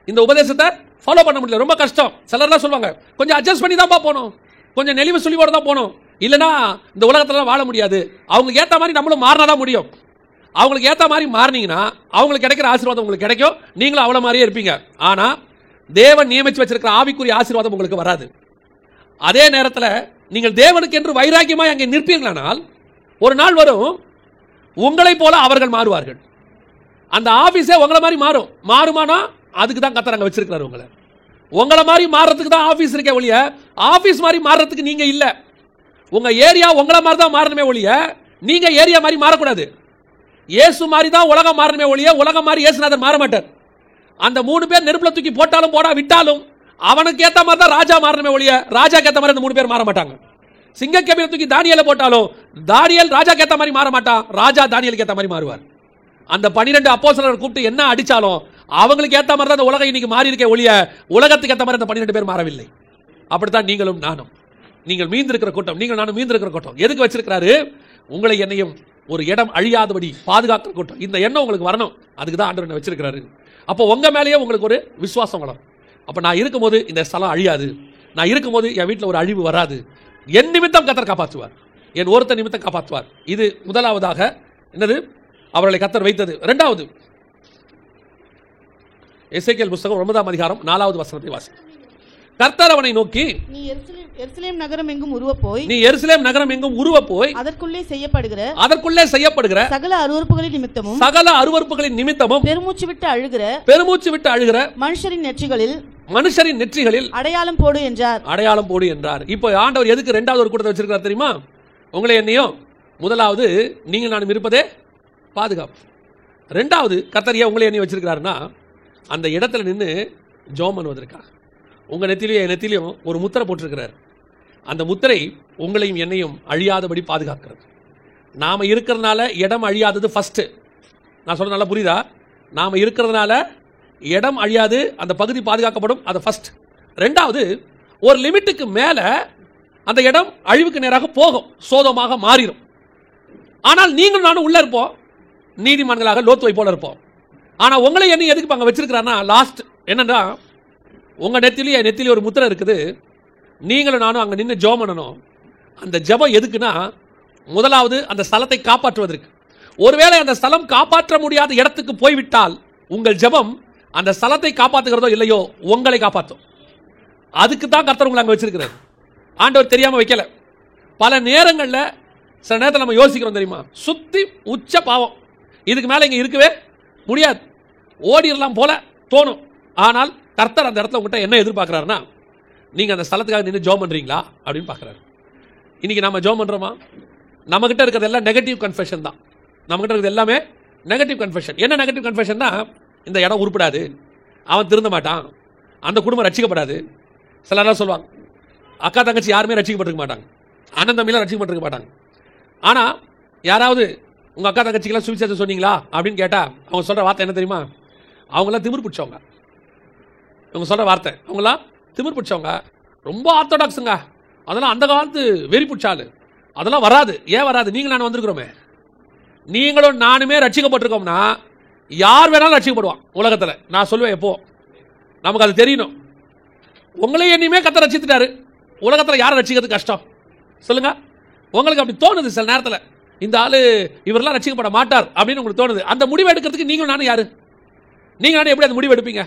இந்த உபதேசத்தை ஃபாலோ பண்ண முடியல, ரொம்ப கஷ்டம். சிலர்லாம் சொல்லுவாங்க, கொஞ்சம் அட்ஜஸ்ட் பண்ணி தான் போகணும், கொஞ்சம் நெளிவு சுழிவோடு தான் போகணும், இல்லைனா இந்த உலகத்துல வாழ முடியாது. அவங்களுக்கு ஏற்ற மாதிரி நம்மளும் மாறினாதான் முடியும். அவங்களுக்கு ஏற்ற மாதிரி மாறினீங்கன்னா அவங்களுக்கு கிடைக்கிற ஆசீர்வாதம் உங்களுக்கு கிடைக்கும், நீங்களும் அவ்வளோ மாதிரியே இருப்பீங்க. ஆனா தேவன் நியமிச்சு வச்சிருக்கிற ஆவிக்குரிய ஆசீர்வாதம் உங்களுக்கு வராது. அதே நேரத்தில் நீங்கள் தேவனுக்கு என்று வைராக்கியமாய் அங்கே நிற்பீர்களானால் ஒரு நாள் வரும், உங்களை போல அவர்கள் மாறுவார்கள். அந்த ஆபீஸே உங்களை மாதிரி மாறும். மாறுமானா அதுக்கு தான் கர்த்தர் அங்க வச்சிருக்கிறார். உங்களை மாதிரி மாறுறதுக்கு தான் ஆபீஸ் இருக்கே ஒழிய, ஆபீஸ் மாதிரி மாறுறதுக்கு நீங்க இல்ல. உங்க ஏரியா உங்களை மாதிரி தான் மாறணுமே ஒழிய, நீங்க ஏரியா மாதிரி மாறக்கூடாது. இயேசு மாதிரி தான் உலகம் மாறணுமே ஒழிய, உலகம் மாதிரி இயேசுநாதர் மாற மாட்டார். அந்த 3 பேர் நெருப்புல தூக்கி போட்டாலும் போடா விட்டாலும் அவனுக்கு ஏத்த மாதிரி தான் ராஜா மாறணுமே ஒழிய, ராஜாக்கு ஏத்த மாதிரி அந்த 3 பேர் மாற மாட்டாங்க. சிங்கக்கேபில தூக்கி தானியேலை போட்டாலும் தானியேல் ராஜாக்கு ஏத்த மாதிரி மாற மாட்டான், ராஜா தானியேலுக்கு ஏத்த மாதிரி மாறுவார். அந்த 12 அப்போஸ்தலரை கூப்பிட்டு என்ன அடிச்சாலும் அவங்களுக்கு ஏத்த மாதிரி தான் அந்த உலகம் இன்னைக்கு மாறி இருக்கே ஒழிய, உலகத்துக்கு ஏத்த மாதிரி அந்த 12 பேர் மாறவில்லை. அப்படித்தான் நீங்களும் நானும். நீங்கள் மீந்திருக்கிற கூட்டம், நீங்கள் நானும் மீந்திருக்கிற கூட்டம். எதுக்கு வச்சிருக்கிறாரு? உங்களை என்னையும் ஒரு இடம் அழியாதபடி பாதுகாக்கிற கூட்டம். இந்த எண்ணம் உங்களுக்கு வரணும், அதுக்கு தான் ஆண்டவர் வச்சிருக்கிறாரு. அப்போ உங்க மேலேயே உங்களுக்கு ஒரு விசுவாசம் வளரும். அப்ப நான் இருக்கும்போது இந்த ஸ்தலம் அழியாது, நான் இருக்கும்போது என் வீட்டில் ஒரு அழிவு வராது, என் நிமித்தம் கர்த்தர் காப்பாற்றுவார், என் ஒருத்த நிமித்தம் காப்பாற்றுவார். இது முதலாவதாக என்னது அவர்களை கர்த்தர் வைத்தது. இரண்டாவது, எசேக்கியேல் புத்தகம் 9ஆம் அதிகாரம் 4வது வசனத்தை வாசி. கர்த்தர் அவனை நோக்கி, நீ எருசலேம் நகரம் எங்கும் உருவ போய் அதற்குள்ளே செய்யப்படுகிற சகல அருவருப்புகளின் நிமித்தமும் பெருமூச்சு விட்டு அழுகிற மனுஷரின் நெற்றிகளில் அடையாளம் போடு என்றார். இப்போ ஆண்டவர் எதுக்கு 2வது ஒரு கூட்டத்தை வச்சிருக்கார் தெரியுமா? உங்களை என்னையும் முதலாவது நீங்கள் நானும் இருப்பதே பாதுகாப்பு. ரெண்டாவது, கர்த்தர் ஏன் உங்களை எண்ணி வச்சிருக்கிறாருன்னா அந்த இடத்துல நின்று ஜெபம் பண்ணுவதற்காக. உங்கள் நெத்திலையும் என் நெத்திலையும் ஒரு முத்திரை போட்டிருக்கிறார். அந்த முத்திரை உங்களையும் என்னையும் அழியாதபடி பாதுகாக்கிறது. நாம் இருக்கிறதுனால இடம் அழியாதது ஃபஸ்ட்டு. நான் சொல்கிறது நல்லா புரியுதா? நாம் இருக்கிறதுனால இடம் அழியாது, அந்த பகுதி பாதுகாக்கப்படும், அது ஃபஸ்ட். ரெண்டாவது, ஒரு லிமிட்டுக்கு மேலே அந்த இடம் அழிவுக்கு நேராக போகும், சோதமாக மாறிடும். ஆனால் நீங்கள் நானும் உள்ளே இருப்போம், நீதிமான்களாக லோத்துவை போல இருப்போம். ஆனால் உங்களை என்ன எதுக்கு அங்கே வச்சிருக்கிறான்னா, லாஸ்ட் என்னன்னா, உங்கள் நெத்திலேயே நெத்திலே ஒரு முத்திரை இருக்குது. நீங்களும் நானும் அங்கே நின்று ஜெபம் பண்ணணும். அந்த ஜெபம் எதுக்குன்னா, முதலாவது அந்த ஸ்தலத்தை காப்பாற்றுவதற்கு. ஒருவேளை அந்த ஸ்தலம் காப்பாற்ற முடியாத இடத்துக்கு போய்விட்டால் உங்கள் ஜெபம் அந்த ஸ்தலத்தை காப்பாற்றுகிறதோ இல்லையோ உங்களை காப்பாற்றும். அதுக்கு தான் கர்த்தர் உங்களை அங்கே வச்சிருக்கிறார். ஆண்டவர் தெரியாமல் வைக்கல. பல நேரங்களில் சில நேரத்தில் நம்ம யோசிக்கிறோம் தெரியுமா, சுத்தி உச்ச பாவம், இதுக்கு மேலே இங்கே இருக்கவே முடியாது, ஓடிடலாம் போல தோணும். ஆனால் கர்த்தர் அந்த இடத்துல உங்கள்கிட்ட என்ன எதிர்பார்க்குறாருன்னா, நீங்கள் அந்த ஸ்தலத்துக்காக நின்று ஜெபம் பண்ணுறீங்களா அப்படின்னு பார்க்குறாரு. இன்றைக்கி நம்ம ஜெபம் பண்ணுறோமா? நம்மகிட்ட இருக்கிறது எல்லாம் நெகட்டிவ் கன்ஃபெஷன் தான். நம்மகிட்ட இருக்கிறது எல்லாமே நெகட்டிவ் கன்ஃபெஷன். என்ன நெகட்டிவ் கன்ஃபெஷன்னா, இந்த இடம் உருப்படாது, அவன் திருந்த மாட்டான், அந்த குடும்பம் ரட்சிக்கப்படாது. சிலரெல்லாம் சொல்லுவாங்க, அக்கா தங்கச்சி யாருமே ரட்சிக்கப்பட்டிருக்க மாட்டாங்க, அண்ணன் தம்பிலாம் ரட்சிக்கப்பட்டிருக்க மாட்டாங்க. ஆனால் யாராவது உங்கள் அக்கா தங்கச்சிக்கெல்லாம் சுவிசேஷம் சொன்னீங்களா அப்படின்னு கேட்டால் அவங்க சொல்கிற வார்த்தை என்ன தெரியுமா? அவங்களாம் திமிர் பிடிச்சவங்க. இவங்க சொல்கிற வார்த்தை, அவங்களாம் திமிர் பிடிச்சவங்க, ரொம்ப ஆர்த்தடாக்ஸுங்க, அதெல்லாம் அந்த காலத்து வெறி பிடிச்சாலு, அதெல்லாம் வராது. ஏன் வராது? நீங்கள் நான் வந்திருக்கிறோமே. நீங்களும் நானுமே ரட்சிக்கப்பட்டிருக்கோம்னா யார் வேணாலும் ரட்சிக்கப்படுவான் உலகத்தில். நான் சொல்லுவேன், எப்போ நமக்கு அது தெரியணும். உங்களையும் என்னையுமே கர்த்தர் ரட்சித்துட்டாரு. உலகத்தில் யாரை ரட்சிக்கிறது கஷ்டம் சொல்லுங்க? உங்களுக்கு அப்படி தோணுது சில நேரத்தில், இந்த ஆள் இவரெல்லாம் ரட்சிக்கப்பட மாட்டார் அப்படின்னு உங்களுக்கு தோணுது. அந்த முடிவு எடுக்கிறதுக்கு நீங்களும் நானும் யாரு? நீங்கள் நானும் எப்படி அந்த முடிவு எடுப்பீங்க?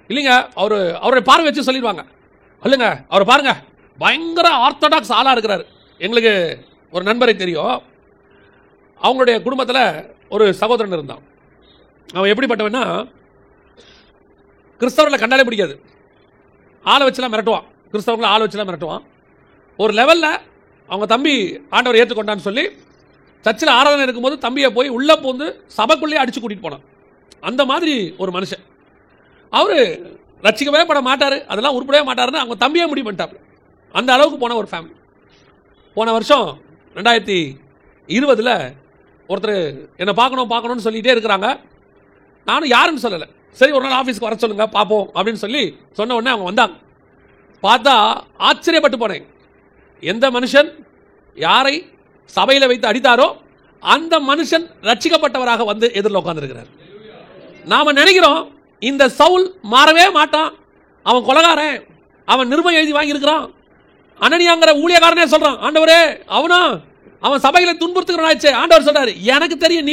இல்லைங்க, அவருடைய பார்வை வச்சு சொல்லிடுவாங்க, இல்லைங்க அவரை பாருங்க பயங்கர ஆர்த்தடாக்ஸ் ஆளாக இருக்கிறாரு. எங்களுக்கு ஒரு நண்பரை தெரியும், அவங்களுடைய குடும்பத்தில் ஒரு சகோதரன் இருந்தான். அவன் எப்படிப்பட்டவன்னா, கிறிஸ்தவர்களை கண்டாலே பிடிக்காது, ஆளை வச்சுலாம் மிரட்டுவான், கிறிஸ்தவர்களை ஆளை வச்சுலாம் மிரட்டுவான். ஒரு லெவலில் அவங்க தம்பி ஆண்டவர் ஏற்றுக்கொண்டான்னு சொல்லி சர்ச்சில் ஆராதனை இருக்கும்போது தம்பியை போய் உள்ளே போந்து சபைக்குள்ளேயே அடித்து கூட்டிகிட்டு போனான். அந்த மாதிரி ஒரு மனுஷன். அவர் ரட்சிக்கவே பட மாட்டார், அதெல்லாம் உருப்படவே மாட்டாருன்னு அவங்க தம்பியே முடிவு பண்ணிட்டார். அந்த அளவுக்கு போன ஒரு ஃபேமிலி. போன வருஷம் 2020 ஒருத்தர் என்னை பார்க்கணும்னு சொல்லிகிட்டே இருக்கிறாங்க. நானும் யாருன்னு சொல்லலை, சரி ஒரு நாள் ஆஃபீஸ்க்கு வர சொல்லுங்க பார்ப்போம் அப்படின்னு சொல்லி சொன்ன உடனே அவங்க வந்தாங்க. பார்த்தா ஆச்சரியப்பட்டு போனேன். எந்த மனுஷன் யாரை சபையில் வைத்து அடித்தாரோ அந்த மனுஷன் ரட்சிக்கப்பட்டவராக வந்து எதிரில் உட்கார்ந்திருக்கிறார். நாம் நினைக்கிறோம் இந்த சவுல் மாறவே மாட்டான், அவன் கொலைகாரன், அவன் நிருபம் எழுதி வாங்கியிருக்கிறான். அனனியாங்கிற ஊழியக்காரனே சொல்றான், ஆண்டவரே அவன் சபையில துன்புறுத்துகிறாச்சே. ஆண்டவர் சொல்றாரு, எனக்கு தெரியும்,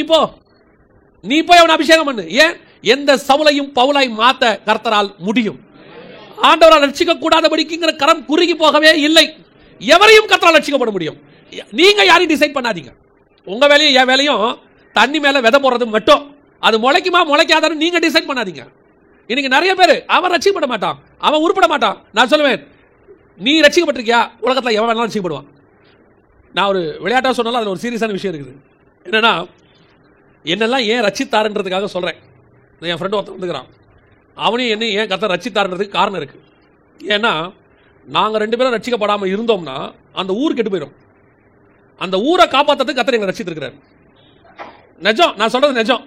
நீ போய் அவன் அபிஷேகம் பண்ணு. ஏன்? எந்த சவுலையும் பவுலாய் மாத்த கர்த்தரால் முடியும். ஆண்டவரால் ரட்சிக்க கூடாதபடிக்குங்கிற கரம் குறுகி போகவே இல்லை. எவரையும் கர்த்தரால் ரட்சிக்கப்பட முடியும். நீங்க யாரையும் டிசைட் பண்ணாதீங்க. உங்க வேலையும் என் வேலையும் தண்ணி மேல விதை போடுறது மட்டும். அது முளைக்குமா முளைக்காதான்னு நீங்க டிசைட் பண்ணாதீங்க. இன்னைக்கு நிறைய பேர் அவன் ரட்சிக்கப்பட மாட்டான், அவன் உருப்பட மாட்டான். நான் சொல்லுவேன், நீ ரட்சிக்கப்பட்டிருக்கியா? உலகத்தில் எவன் வேணாலும் ரட்சிக்கப்படுவான். நான் ஒரு விளையாட்டாக சொன்னாலும் அதில் ஒரு சீரியஸான விஷயம் இருக்குது. என்னென்னா, என்னெல்லாம் ஏன் ரட்சித்தாருன்றதுக்காக சொல்கிறேன். என் ஃப்ரெண்டு ஒருத்தர் வந்துக்கிறான், அவனையும் என்னையும் ஏன் கர்த்தர் ரட்சித்தாருன்றதுக்கு காரணம் இருக்குது. ஏன்னா நாங்கள் 2 பேரும் ரட்சிக்கப்படாமல் இருந்தோம்னா அந்த ஊர் கெட்டு போயிடும். அந்த ஊரை காப்பாற்றுறதுக்கு கர்த்தர் எங்களை ரட்சித்திருக்கிறார். நிஜம், நான் சொல்கிறது நிஜம்.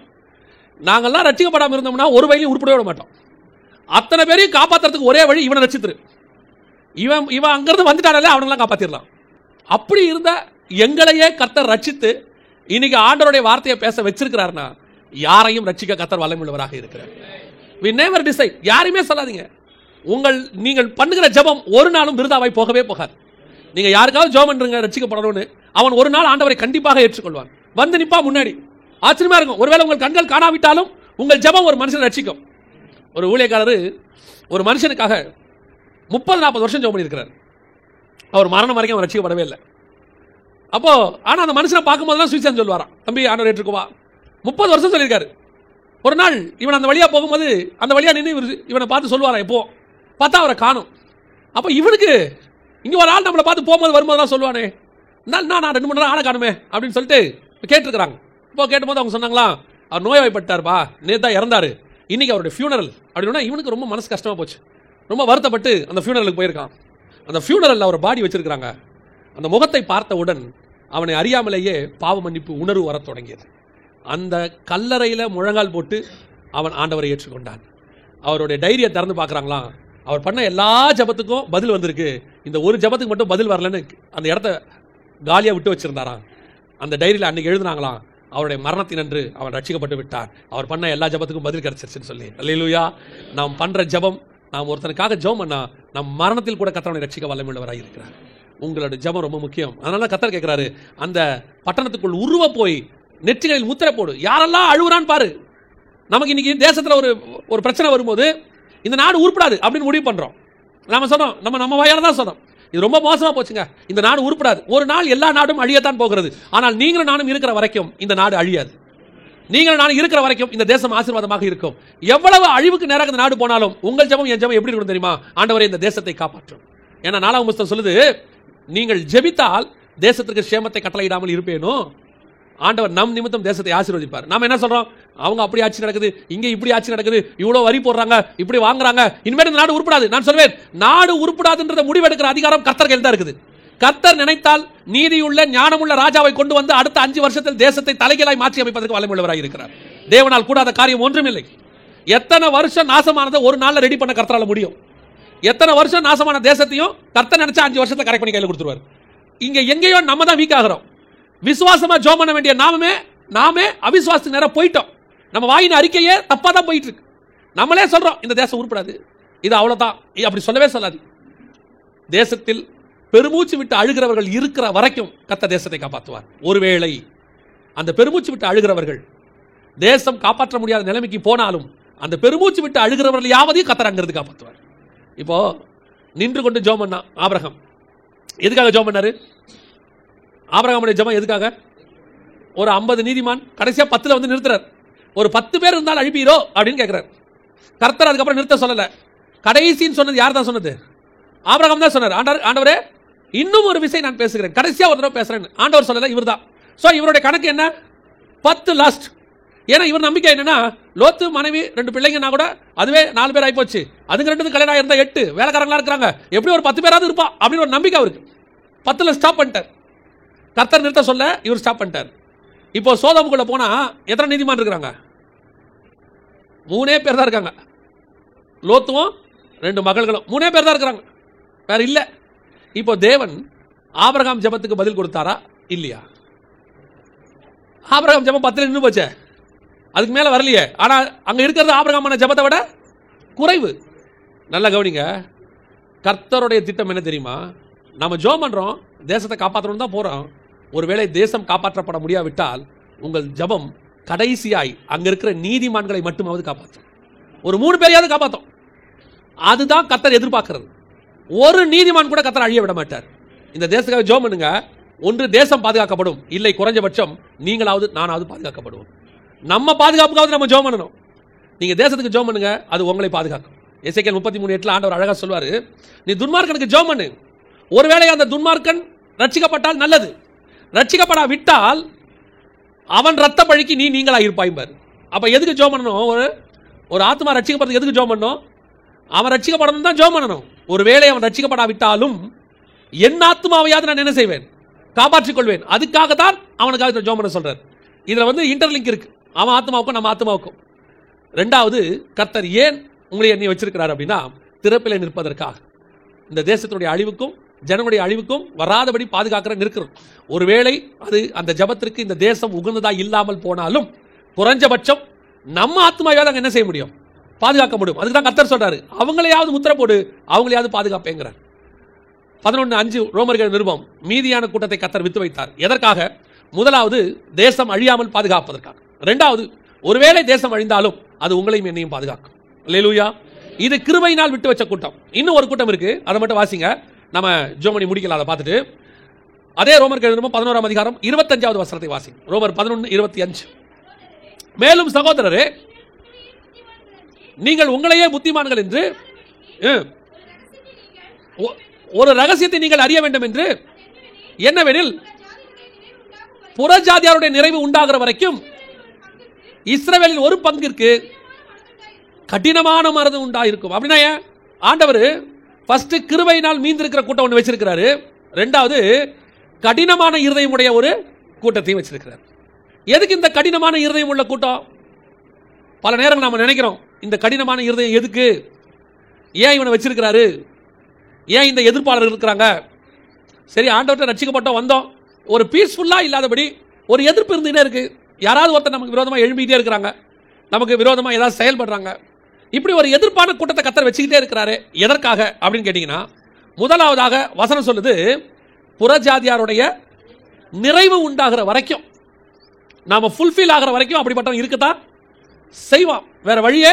நாங்கள்லாம் ரட்சிக்கப்படாமல் இருந்தோம்னா ஒரு வழியும் உருப்படவே விட மாட்டோம். அத்தனை பேரையும் காப்பாற்றுறதுக்கு ஒரே வழி இவனை ரட்சித்துரு. இவன் அங்கிருந்து வந்துட்டானே அவனெல்லாம் காப்பாற்றிடலாம். அப்படி இருந்த எங்களையே கர்த்தர் ரட்சித்து இன்னைக்கு ஆண்டவருடைய வார்த்தையை பேச வச்சிருக்கிறார்னா யாரையும் ரட்சிக்க கர்த்தர் வல்லமையுள்ளவராக இருக்கிறார். we never decide. யாரையுமே சொல்லாதீங்க. நீங்கள் பண்ணுகிற ஜெபம் ஒரு நாளும் விருதாவாய் போகவே போகாது. நீங்க யாருக்காவது ஜெபம் பண்றீங்க ரட்சிக்கப்படணும்னு, அவன் ஒரு நாள் ஆண்டவரை கண்டிப்பாக ஏற்றுக்கொள்வான். வந்து நிப்பா முன்னாடி. ஆச்சரியமா இருக்கும். ஒருவேளை உங்கள் கண்கள் காணாவிட்டாலும் உங்கள் ஜெபம் ஒரு மனுஷனை ரட்சிக்கும். ஒரு ஊழியக்காரர் ஒரு மனுஷனுக்காக 30-40 வருஷம் ஜெபம் பண்ணியிருக்கிறார். அவர் மரணம் வரைக்கும் அவர் ரட்சிக்கப்படவே இல்லை. அப்போ ஆனால் அந்த மனுஷனை பார்க்கும்போதெல்லாம் சுவிசேஷம் சொல்லுவாராம், தம்பி ஆண்டவர் ஏற்றுக்குவா. 30 வருஷம் சொல்லியிருக்காரு. ஒரு நாள் இவன் அந்த வழியாக போகும்போது அந்த வழியாக நின்று இவனை பார்த்து சொல்லுவாரா, எப்போ பார்த்தா அவரை காணும். அப்போ இவனுக்கு இங்கே ஒரு ஆள் நம்மளை பார்த்து போகும்போது வரும்போதெல்லாம் சொல்லுவானே, நான் 2 மணி நேரம் ஆளை காணுமே அப்படின்னு சொல்லிட்டு கேட்டுருக்கிறாங்க. இப்போ கேட்டும்போது அவங்க சொன்னாங்களா, அவர் நோய்வாய்ப்பட்டார்ப்பா, நேற்று தான் இறந்தாரு, இன்னைக்கு அவருடைய ஃபியூனரல் அப்படின்னா இவனுக்கு ரொம்ப மனசு கஷ்டமாக போச்சு. ரொம்ப வருத்தப்பட்டு அந்த ஃபியூனரலுக்கு போயிருக்கான். அந்த ஃபியூனரலில் அவர் பாடி வச்சிருக்கிறாங்க. அந்த முகத்தை பார்த்தவுடன் அவனை அறியாமலேயே பாவ மன்னிப்பு உணர்வு வர தொடங்கியது. அந்த கல்லறையில் முழங்கால் போட்டு அவன் ஆண்டவரை ஏற்றுக்கொண்டான். அவருடைய டைரியை திறந்து பார்க்குறாங்களாம், அவர் பண்ண எல்லா ஜபத்துக்கும் பதில் வந்திருக்கு, இந்த ஒரு ஜபத்துக்கு மட்டும் பதில் வரலன்னு அந்த இடத்த காலியாக விட்டு வச்சிருந்தாராம். அந்த டைரியில் அன்னைக்கு எழுதுனாங்களாம், அவருடைய மரணத்தினன்று அவன் ரட்சிக்கப்பட்டு விட்டான், அவர் பண்ண எல்லா ஜபத்துக்கும் பதில் கிடைச்சிருச்சுன்னு சொல்லி. அல்லேலூயா. நாம் பண்ணுற ஜபம், நாம் ஒருத்தனுக்காக ஜெபம் பண்ணா நம் மரணத்தில் கூட கர்த்தரை ரட்சிக்க வல்லமையுள்ளவராக இருக்கிறார். உங்களோட ஜபம் ரொம்ப முக்கியம். அதனால கர்த்தர் கேட்கிறாரு, அந்த பட்டணத்துக்குள் உருவ போய் நெற்றிகளில் முத்திரை போடு. யாரெல்லாம் அழுகுறான்னு பாரு. நமக்கு இன்னைக்கு தேசத்தில் ஒரு பிரச்சனை வரும்போது இந்த நாடு உருப்படாது அப்படின்னு முடிவு பண்றோம். நாம சொன்னோம், நம்ம வாயால தான் சொன்னோம், இது ரொம்ப மோசமா போச்சுங்க, இந்த நாடு உருப்படாது. ஒரு நாள் எல்லா நாடும் அழியத்தான் போகிறது. ஆனால் நீங்களும் நானும் இருக்கிற வரைக்கும் இந்த நாடு அழியாது. நீங்கள் நான் இருக்கிற வரைக்கும் இந்த தேசம் ஆசீர்வாதமாக இருக்கும். எவ்வளவு அழிவுக்கு நேராக இந்த நாடு போனாலும் உங்கள் ஜெபம் என் ஜெபம் எப்படி இருக்கும் தெரியுமா? ஆண்டவரே இந்த தேசத்தை காப்பாற்றும். ஏன்னா 4ஆம் புஸ்தகம் சொல்லுது, நீங்கள் ஜெபித்தால் தேசத்திற்கு சேமத்தை கட்டளையிடாமல் இருப்பேனோ, ஆண்டவர் நம் நிமித்தம் தேசத்தை ஆசீர்வதிப்பார். நாம என்ன சொல்றோம், அவங்க அப்படி ஆட்சி நடக்குது, இங்க இப்படி ஆட்சி நடக்குது, இவ்வளவு வரி போடுறாங்க, இப்படி வாங்குறாங்க, இனிமேல் இந்த நாடு உருப்படாது. நான் சொல்வேன், நாடு உருப்படாதுன்றத முடிவெடுக்கிற அதிகாரம் கர்த்தர் கையில் தான் இருக்குது. கர்த்தர் நினைத்தால் நீதியுள்ள ஞானமுள்ள ராஜாவை கொண்டு வந்து அடுத்த 5 வருஷத்தில் தேசத்தை தலைகீழாய் மாற்றி அமைப்பதற்கு வல்லமையுள்ளவராக இருக்கிறார். தேவனால் கூடாத காரியம் ஒன்றுமில்லை. எத்தனை வருஷம் நாசமானதை ஒரு நாள்ல ரெடி பண்ண கர்த்தரால முடியும். எத்தனை வருஷம் நாசமான தேசத்தையும் கர்த்தர் நினைச்சா 5 வருஷத்துல கரெக்ட் பண்ணி கையில் கொடுத்துருவார். இங்க எங்கேயோ நம்ம தான் வீக் ஆகிறோம். விசுவாசமா ஜெபம் பண்ண வேண்டிய நாமே அவிசுவாசத்துக்கு நேரம் போயிட்டோம். நம்ம வாயின் அறிக்கையே தப்பா தான் போயிட்டு இருக்கு. நம்மளே சொல்றோம் இந்த தேசம் உருப்படாது, இது அவ்வளவுதான். அப்படி சொல்லவே சொல்லாது. தேசத்தில் பெருமூச்சு விட்டு அழுகிறவர்கள் இருக்கிற வரைக்கும் கர்த்தர் தேசத்தை காப்பாற்றுவார். ஒருவேளை அந்த பெருமூச்சு விட்டு அழுகிறவர்கள் தேசம் காப்பாற்ற முடியாத நிலைமைக்கு போனாலும் அந்த பெருமூச்சு விட்டு அழுகிறவர்கள் யாவதையும் கர்த்தர் அங்கிருந்து காப்பாற்றுவார். இப்போ நின்று கொண்டு ஜெபம் பண்ணா ஆபிரகாம். எதுக்காக ஜெபம் பண்ணாரு? ஆபிரகாமுடைய ஜெபம் எதுக்காக? ஒரு 50 நீதிமான் கடைசியா 10ல வந்து நிறுத்துறார். ஒரு 10 பேர் இருந்தால் அழிப்பீரோ அப்படின்னு கேட்கிறார். கர்த்தர் அதுக்கப்புறம் நிறுத்த சொல்லல. கடைசின்னு சொன்னது யார் தான் சொன்னது? ஆபிரகாம் தான் சொன்னார். ஆண்டவரே இன்னும் ஒரு விஷயம் நான் பேசுகிறேன், கடைசியா ஒரு தடவை பேசுறேன். ஆண்டவர் சொல்லல, இவர் தான். சோ இவருடைய கணக்கு என்ன? 10 லாஸ்ட். ஏன்னா இவர் நம்பிக்கை என்னன்னா, லோத்து மனைவி 2 பிள்ளைங்கன்னா கூட அதுவே 4 பேர் ஆகி போச்சு, அதுக்கு 2 கல்யாணம் இருந்தா 8 வேலைக்காரங்களா இருக்கிறாங்க, எப்படி ஒரு 10 பேராவது இருப்பா அப்படின்னு ஒரு நம்பிக்கை அவருக்கு. 10ல ஸ்டாப் பண்ணிட்டார். கர்த்தர் நிறுத்த சொல்ல இவர் ஸ்டாப் பண்ணிட்டார். இப்போ சோதோமுக்குள்ள போனா எத்தனை நீதிமான் இருக்கிறாங்க? 3 பேர் தான் இருக்காங்க. லோத்துவும் 2 மகள்களும் 3 பேர் தான் இருக்கிறாங்க, வேற இல்ல. இப்போ தேவன் ஆபிரகாம் ஜெபத்துக்கு பதில் கொடுத்தாரா இல்லையா? ஆபிரகாம் ஜெபம் 10ல நின்று போச்சே, அதுக்கு மேல வரலையே. ஆனா அங்க இருக்கிறது ஆபிரகாமான ஜெபத்தை விட குறைவு. நல்லா கவனிங்க, கர்த்தருடைய திட்டம் என்ன தெரியுமா? நம்ம ஜெபம் பண்றோம், தேசத்தை காப்பாற்றணும் தான் போறோம். ஒருவேளை தேசம் காப்பாற்றப்பட முடியாவிட்டால் உங்கள் ஜெபம் கடைசியாய் அங்க இருக்கிற நீதிமான்களை மட்டுமாவது காப்பாற்றும். ஒரு 3 பேரையாவது காப்பாற்றும். அதுதான் கர்த்தர் எதிர்பார்க்கிறது. ஒரு நீதிமான் கூட கர்த்தர் அழிய விட மாட்டார். இந்த தேசத்துக்காக ஜெபம் பண்ணுங்க. ஒன்று தேசம் பாதுகாக்கப்படும், இல்லை குறைஞ்சபட்சம் நீங்களாவது நானாவது பாதுகாக்கப்படுவோம். நம்ம பாதுகாப்புக்காவது நம்ம ஜெபம் பண்ணணும். நீங்க தேசத்துக்கு ஜெபம் பண்ணுங்க, அது உங்களை பாதுகாக்கும். எசேக்கியேல் 33:8 ஆண்டவர் அழகா சொல்வாரு, நீ துன்மார்க்கனுக்கு ஜெபம் பண்ணு, ஒருவேளை அந்த துன்மார்க்கன் ரட்சிக்கப்பட்டால் நல்லது, ரட்சிக்கப்படாவிட்டால் அவன் ரத்த பழிக்கு நீங்களா இருப்பாய்பார். அப்ப எதுக்கு ஜெபம் பண்ணணும்? ஒரு ஆத்மா ரட்சிக்கப்படுறதுக்கு எதுக்கு ஜெபம் பண்ணணும்? அவன் ரட்சிக்கப்படணும் தான் ஜெபம் பண்ணணும். ஒருவேளை அவன் ரட்சிக்கப்படாவிட்டாலும் என் ஆத்மாவையாவது நான் என்ன செய்வேன்? காப்பாற்றிக் கொள்வேன். அதுக்காக தான் அவனுக்காக ஜெபம் பண்ண சொல்றார். இதுல இன்டர்லிங்க் இருக்கு, அவன் ஆத்மாவுக்கும் நம்ம ஆத்மாவுக்கும். 2வது, கர்த்தர் ஏன் உங்களை என்னை வச்சிருக்கிறார் அப்படின்னா, திறப்பிலே நிற்பதற்காக. இந்த தேசத்துடைய அழிவுக்கும் ஜனங்களுடைய அழிவுக்கும் வராதபடி பாதுகாக்கிற நிற்கிறோம். ஒருவேளை அது அந்த ஜபத்திற்கு இந்த தேசம் உகந்ததா இல்லாமல் போனாலும் குறைஞ்சபட்சம் நம்ம ஆத்மாவாவது அங்க என்ன செய்ய முடியும்? பாதுகாக்க முடியும். அதுக்கு தான் கர்த்தர் சொல்றாரு, அவங்களையாவது முத்திர போடு, அவங்களையாவது பாதுகாப்பேங்கிறார். 11:5 ரோமர்கள் நிருபம், மீதியான கூட்டத்தை கர்த்தர் வித்து வைத்தார். எதற்காக? முதலாவது தேசம் அழியாமல் பாதுகாப்பதற்காக. 2வது, ஒருவேளை தேசம் அழிந்தாலும் அது உங்களையும் என்னையும் பாதுகாக்கும். அல்லேலூயா. இது கிருபையினால் விட்டு வச்ச கூட்டம். இன்னும் ஒரு கூட்டம் இருக்கு, அதை மட்டும் வாசிங்க, நம்ம ஜோமணி முடிக்கலாம். அதை பார்த்துட்டு அதே ரோமர்கள் நிருபம் 11ஆம் அதிகாரம் 25வது வசனத்தை வாசிங்க. ரோமர் 11:25. மேலும் சகோதரரே, நீங்கள் உங்களையே புத்திமான்கள் என்று ஒரு ரகசியத்தை நீங்கள் அறிய வேண்டும் என்று, என்னவெனில் புறஜாதியாருடைய நிறைவு உண்டாகிற வரைக்கும் இஸ்ரவேலில் ஒரு பங்கிற்கு கடினமான மனது உண்டாயிருக்கும். அப்படின்னா ஆண்டவர் ஃபர்ஸ்ட் கிருபையினால் மீந்திருக்கிற கூட்டம் ஒன்று வச்சிருக்கிறாரு, ரெண்டாவது கடினமான இருதயம் உடைய ஒரு கூட்டத்தையும் வச்சிருக்கிறார். எதுக்கு இந்த கடினமான இருதயம் உள்ள கூட்டம்? பல நேரங்கள் நம்ம நினைக்கிறோம், இந்த கடினமான இருதயம் எதுக்கு, ஏன் இவனை வச்சிருக்கிறாரு, ஏன் இந்த எதிர்ப்பாளர்கள் இருக்கிறாங்க. சரி, ஆண்டவர்கிட்ட ரட்சிக்கப்பட்டோம் வந்தோம், ஒரு பீஸ்ஃபுல்லா இல்லாதபடி ஒரு எதிர்ப்பு இருந்துகிட்டே இருக்கு. யாராவது ஒருத்தர் நமக்கு விரோதமாக எழும்பிக்கிட்டே இருக்கிறாங்க, நமக்கு விரோதமாக ஏதாவது செயல்படுறாங்க. இப்படி ஒரு எதிர்ப்பான கூட்டத்தை கர்த்தர் வச்சுக்கிட்டே இருக்கிறாரு. எதற்காக அப்படின்னு கேட்டீங்கன்னா, முதலாவதாக வசனம் சொல்லுது, புறஜாதியாருடைய நிறைவு உண்டாகிற வரைக்கும், நாம ஃபுல்ஃபில் ஆகிற வரைக்கும் அப்படிப்பட்டவன் இருக்கத்தான் செய்வான். வேற வழியே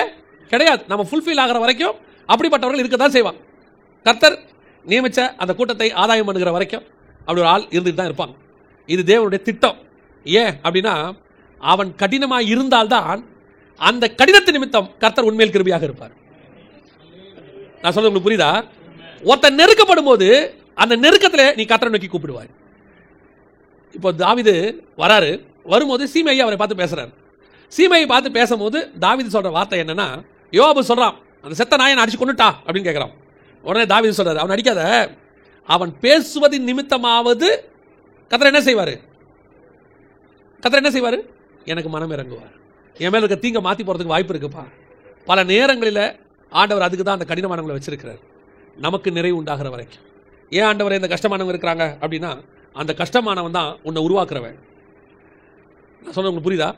கிடையாது. நம்ம ஃபுல்ஃபில் ஆகிற வரைக்கும் அப்படிப்பட்டவர்கள் இருக்கத்தான் செய்வான். கர்த்தர் நியமிச்ச அந்த கூட்டத்தை ஆதாயம் பண்ணுகிற வரைக்கும் அப்படி ஒரு ஆள் இருந்துட்டு தான் இருப்பாங்க. இது தேவனுடைய திட்டம். ஏன் அப்படின்னா, அவன் கடினமாக இருந்தால்தான் அந்த கடினத்து நிமித்தம் கர்த்தர் உண்மையில் கிருபையாக இருப்பார். நான் சொல்றது உங்களுக்கு புரியுதா? ஒருத்தன் நெருக்கப்படும் போது அந்த நெருக்கத்தில் நீ கர்த்தரை நோக்கி கூப்பிடுவாய். இப்போ தாவீது வராரு, வரும்போது சீமையை அவரை பார்த்து பேசுறாரு. சீமையை பார்த்து பேசும்போது தாவீது சொல்ற வார்த்தை என்னன்னா, யோவாபு சொல்றான், அந்த செத்த நாயை அடிச்சு கொண்டுட்டா அப்படின்னு கேட்கிறான். உடனே தாவீது சொல்றாரு, அவன் அடிக்காத, அவன் பேசுவதின் நிமித்தமாவது கர்த்தர் என்ன செய்வாரு? கர்த்தர் என்ன செய்வாரு? எனக்கு மனம் இறங்குவார். என் மேல இருக்க தீங்க மாத்தி போறதுக்கு வாய்ப்பு இருக்குப்பா. பல நேரங்களில் ஆண்டவர் அதுக்கு தான் அந்த கடினமானவங்களை வச்சிருக்கிறார், நமக்கு நிறைவு உண்டாகிற வரைக்கும். ஏன் ஆண்டவர் இந்த கஷ்டமானவங்க இருக்கிறாங்க அப்படின்னா, அந்த கஷ்டமானவன் தான் உன்னை உருவாக்குறவன். நான் சொல்ல உங்களுக்கு புரியுதா?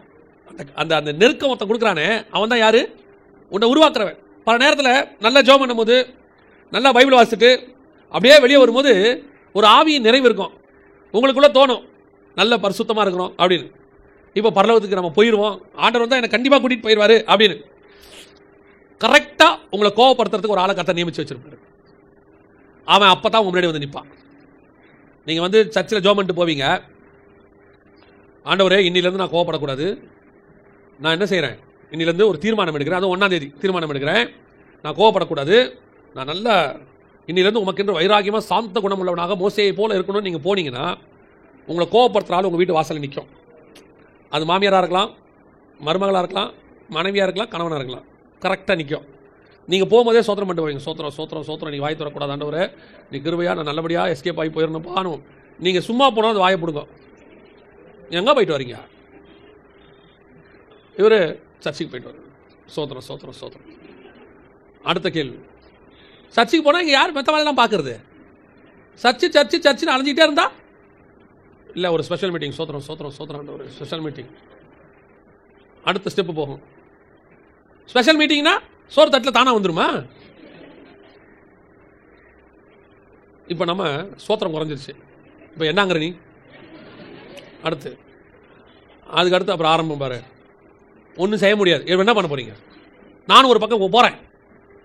அந்த அந்த நெருக்கம் ஒருத்தன் கொடுக்குறானே, அவன் தான் யாரு? உன்னை உருவாக்குறவன். பல நேரத்தில் நல்ல ஜெபம் பண்ணும்போது, நல்லா பைபிள் வாசிச்சுட்டு அப்படியே வெளியே வரும்போது ஒரு ஆவியின் நிறைவு இருக்கும். உங்களுக்குள்ள தோணும், நல்ல பரிசுத்தமாக இருக்கணும் அப்படின்னு. இப்போ பரலோகத்துக்கு நம்ம போயிடுவோம், ஆண்டவர் தான் என்னை கண்டிப்பாக கூட்டிகிட்டு போயிடுவார் அப்படின்னு. கரெக்டாக உங்களை கோவப்படுத்துறதுக்கு ஒரு ஆளை கர்த்தர் நியமிச்சு வச்சிருப்பாரு. அவன் அப்போ தான் உங்க முன்னாடி வந்து நிற்பான். நீங்கள் வந்து சர்ச்சில் ஜெபம் பண்ணிட்டு போவீங்க, ஆண்டவரே இன்னிலேருந்து நான் கோவப்படக்கூடாது, நான் என்ன செய்கிறேன், இன்னிலேருந்து ஒரு தீர்மானம் எடுக்கிறேன், அதுவும் 1ஆம் தேதி தீர்மானம் எடுக்கிறேன், நான் கோவப்படக்கூடாது, நான் நல்லா இன்னிலேருந்து உமக்கென்று வைராகியமாக சாந்த குணமுள்ளவனாக மோசேயை போல இருக்கணும்னு நீங்கள் போனீங்கன்னா, உங்களை கோவப்படுத்துகிற ஆள் உங்கள் வீட்டு வாசலில் நிற்கும். அது மாமியாராக இருக்கலாம், மருமகளாக இருக்கலாம், மனைவியாக இருக்கலாம், கணவனாக இருக்கலாம், கரெக்டாக நிற்கும். நீங்கள் போகும்போதே சோத்திரம் பண்ணிட்டு போவீங்க, சோத்திரம் சோத்திரம் சோத்திரம், நீ வாய் தரக்கூடாது ஆண்டவரே, நீ கிருபையாக நான் நல்லபடியாக எஸ்கேப் ஆகி போயிடணும் பானும். நீங்கள் சும்மா போனால் அது வாயை பிடுங்க. எங்கே போயிட்டு வரீங்க? இவர் சர்ச்சுக்கு போயிட்டு வர, சோத்திரம் சோத்திரம் சோத்திரம். அடுத்த கேள்வி, சர்ச்சுக்கு போனால் இங்கே யார் மெத்த வேலையெல்லாம் பார்க்குறது? சர்ச்சு சர்ச்சு சர்ச்சுன்னு அலைஞ்சிக்கிட்டே இருந்தா இல்லை, ஒரு ஸ்பெஷல் மீட்டிங், சோத்திரம் சோத்திரம் சோத்திரம், ஒரு ஸ்பெஷல் மீட்டிங். அடுத்த ஸ்டெப்பு போகும். ஸ்பெஷல் மீட்டிங்னா சோறு தட்டில் தானா வந்துருமா? இப்போ நம்ம சோத்திரம் குறைஞ்சிருச்சு, இப்போ என்னங்கிற நீ அடுத்து, அதுக்கு அடுத்து அப்புறம் ஆரம்பம் பாரு, ஒன்றும் செய்ய முடியாது. என்ன பண்ண போறீங்க? நானும் ஒரு பக்கம் போகிறேன்,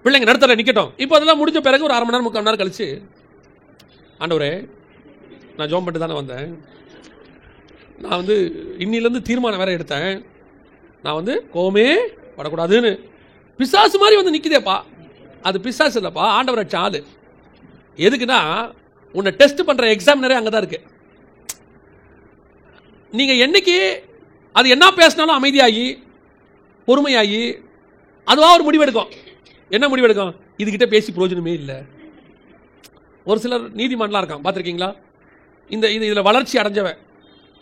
பிள்ளைங்க நடுத்தர நிற்கட்டும். இப்போ அதெல்லாம் முடிஞ்ச பிறகு ஒரு 1/2 மணி நேரம் 3/4 மணி நேரம் கழிச்சு, ஆண்டவரே நான் ஜோம் பண்ணிட்டு தானே வந்தேன், நான் வந்து இன்னிலேருந்து தீர்மானம் வேற எடுத்தேன், நான் வந்து கோவமே படக்கூடாதுன்னு. பிசாசு மாதிரி வந்து நிற்குதேப்பா, அது பிசாசு இல்லைப்பா, ஆண்டவர் அடிச்ச ஆளு. எதுக்குன்னா, உன்னை டெஸ்ட் பண்ணுற எக்ஸாமினரே அங்கே தான் இருக்கு. நீங்கள் என்னைக்கு அது என்ன பேசினாலும் அமைதியாகி பொறுமையாகி அதுவாக ஒரு முடிவெடுக்கும். என்ன முடிவெடுக்கும்? இதுகிட்ட பேசி பிரயோஜனமே இல்லை. ஒரு சிலர் நீதிமன்றம் இருக்கான், பார்த்துருக்கீங்களா? இதில் வளர்ச்சி அடைஞ்சவன்,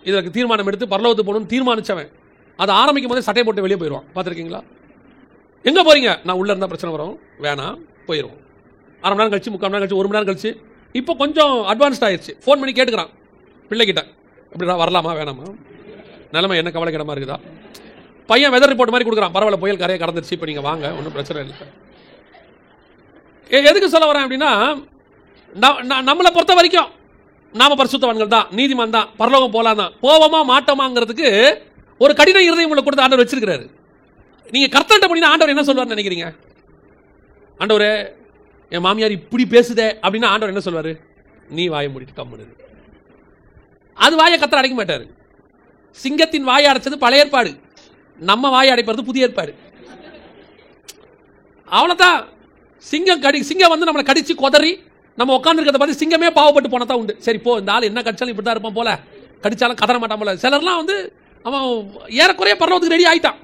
இதற்கு தீர்மானம் எடுத்து பரலோகத்துக்கு போகணும்னு தீர்மானிச்சவன், அதை ஆரம்பிக்கும் போதே சட்டை போட்டு வெளியே போயிடுவான். பார்த்துருக்கீங்களா? எங்கே போகிறீங்க? நான் உள்ளே இருந்தால் பிரச்சனை வரும், வேணாம் போயிடுவோம். 1/2 மணி நேரம் கழிச்சு, 3/4 மணி நேரம் கழிச்சு, 1 மணி நேரம் கழிச்சு, இப்போ கொஞ்சம் அட்வான்ஸ்ட் ஆயிடுச்சு, ஃபோன் பண்ணி கேட்டுக்கிறான் பிள்ளைகிட்ட, இப்படி வரலாமா வேணாமா, நிலைமை என்ன கவலைக்கிடமா இருக்குதா? பையன் வெதர் ரிப்போர்ட் மாதிரி கொடுக்குறான், பரவாயில்ல புயல் கரையை கடந்துருச்சு, இப்போ நீங்கள் வாங்க, ஒன்றும் பிரச்சனை இல்லை. எதுக்கு சொல்ல வரேன் அப்படின்னா, நம்மளை பொறுத்த வரைக்கும் நாம பரிசுத்தவான்கள் தான், நீதிமான் தான், பரலோகம் போலாம் தான், போவோமா மாட்டோமாங்கிறதுக்கு ஒரு கடின இருதயம் உங்களை கொடுத்து ஆண்டவர் வச்சிருக்கிறாரு. நீங்க கர்த்தர்ட்ட போனீங்கன்னா ஆண்டவர் என்ன சொல்வார்னு நினைக்கிறீங்க? ஆண்டவரே என் மாமியார் இப்படி பேசுதே அப்படின்னா ஆண்டவர் என்ன சொல்வாரு? நீ வாயை மூடிட்டு கம்முனு. அது வாயை கர்த்தர் அடைக்க மாட்டாரு. சிங்கத்தின் வாயை அடைச்சது பழைய ஏற்பாடு, நம்ம வாயை அடைப்பது புதிய ஏற்பாடு. அவ்வளவுதான். சிங்கம் வந்து நம்மளை கடிச்சு கொதறி நம்ம உட்காந்துருக்கிறத பார்த்து சிங்கமே பாவப்பட்டு போனதான் உண்டு. சரி போ, இந்த ஆள் என்ன கடிச்சாலும் இப்படி தான் இருப்பான் போல, கடிச்சாலும் கதற மாட்டாமல. சிலர்லாம் வந்து அவன் ஏறக்குறைய பரலோகத்துக்கு ரெடி ஆகிட்டான்.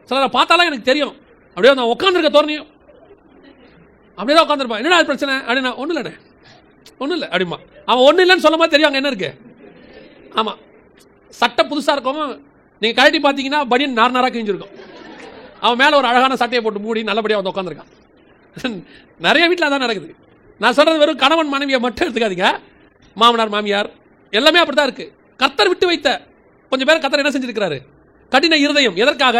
சிலரை பார்த்தாலும் எனக்கு தெரியும், அப்படியே நான் உட்காந்துருக்க தோரணையும் அப்படியே தான் உட்காந்துருப்பான். என்னடா பிரச்சனை அப்படின்னா, ஒன்றும் இல்லைண்ணே, ஒன்றும் இல்லை அப்படிமா. அவன் ஒன்றும் இல்லைன்னு சொல்லும் போது தெரியும் அங்கே என்ன இருக்கு. ஆமாம், சட்டை புதுசாக இருக்கும், நீங்கள் கழட்டி பார்த்தீங்கன்னா பனியன் நார்நாராக கிழிஞ்சிருக்கும். அவன் மேலே ஒரு அழகான சட்டையை போட்டு மூடி நல்லபடியாக வந்து உட்காந்துருக்கான். நிறைய வீட்டில் அதான் நடக்குது. நான் சொல்கிறது வெறும் கணவன் மனைவியை மட்டும் எடுத்துக்காதீங்க, மாமனார் மாமியார் எல்லாமே அப்படி தான் இருக்குது. கர்த்தர் விட்டு வைத்த கொஞ்சம் பேர் கர்த்தர் என்ன செஞ்சிருக்கிறாரு, கடின இருதயம். எதற்காக?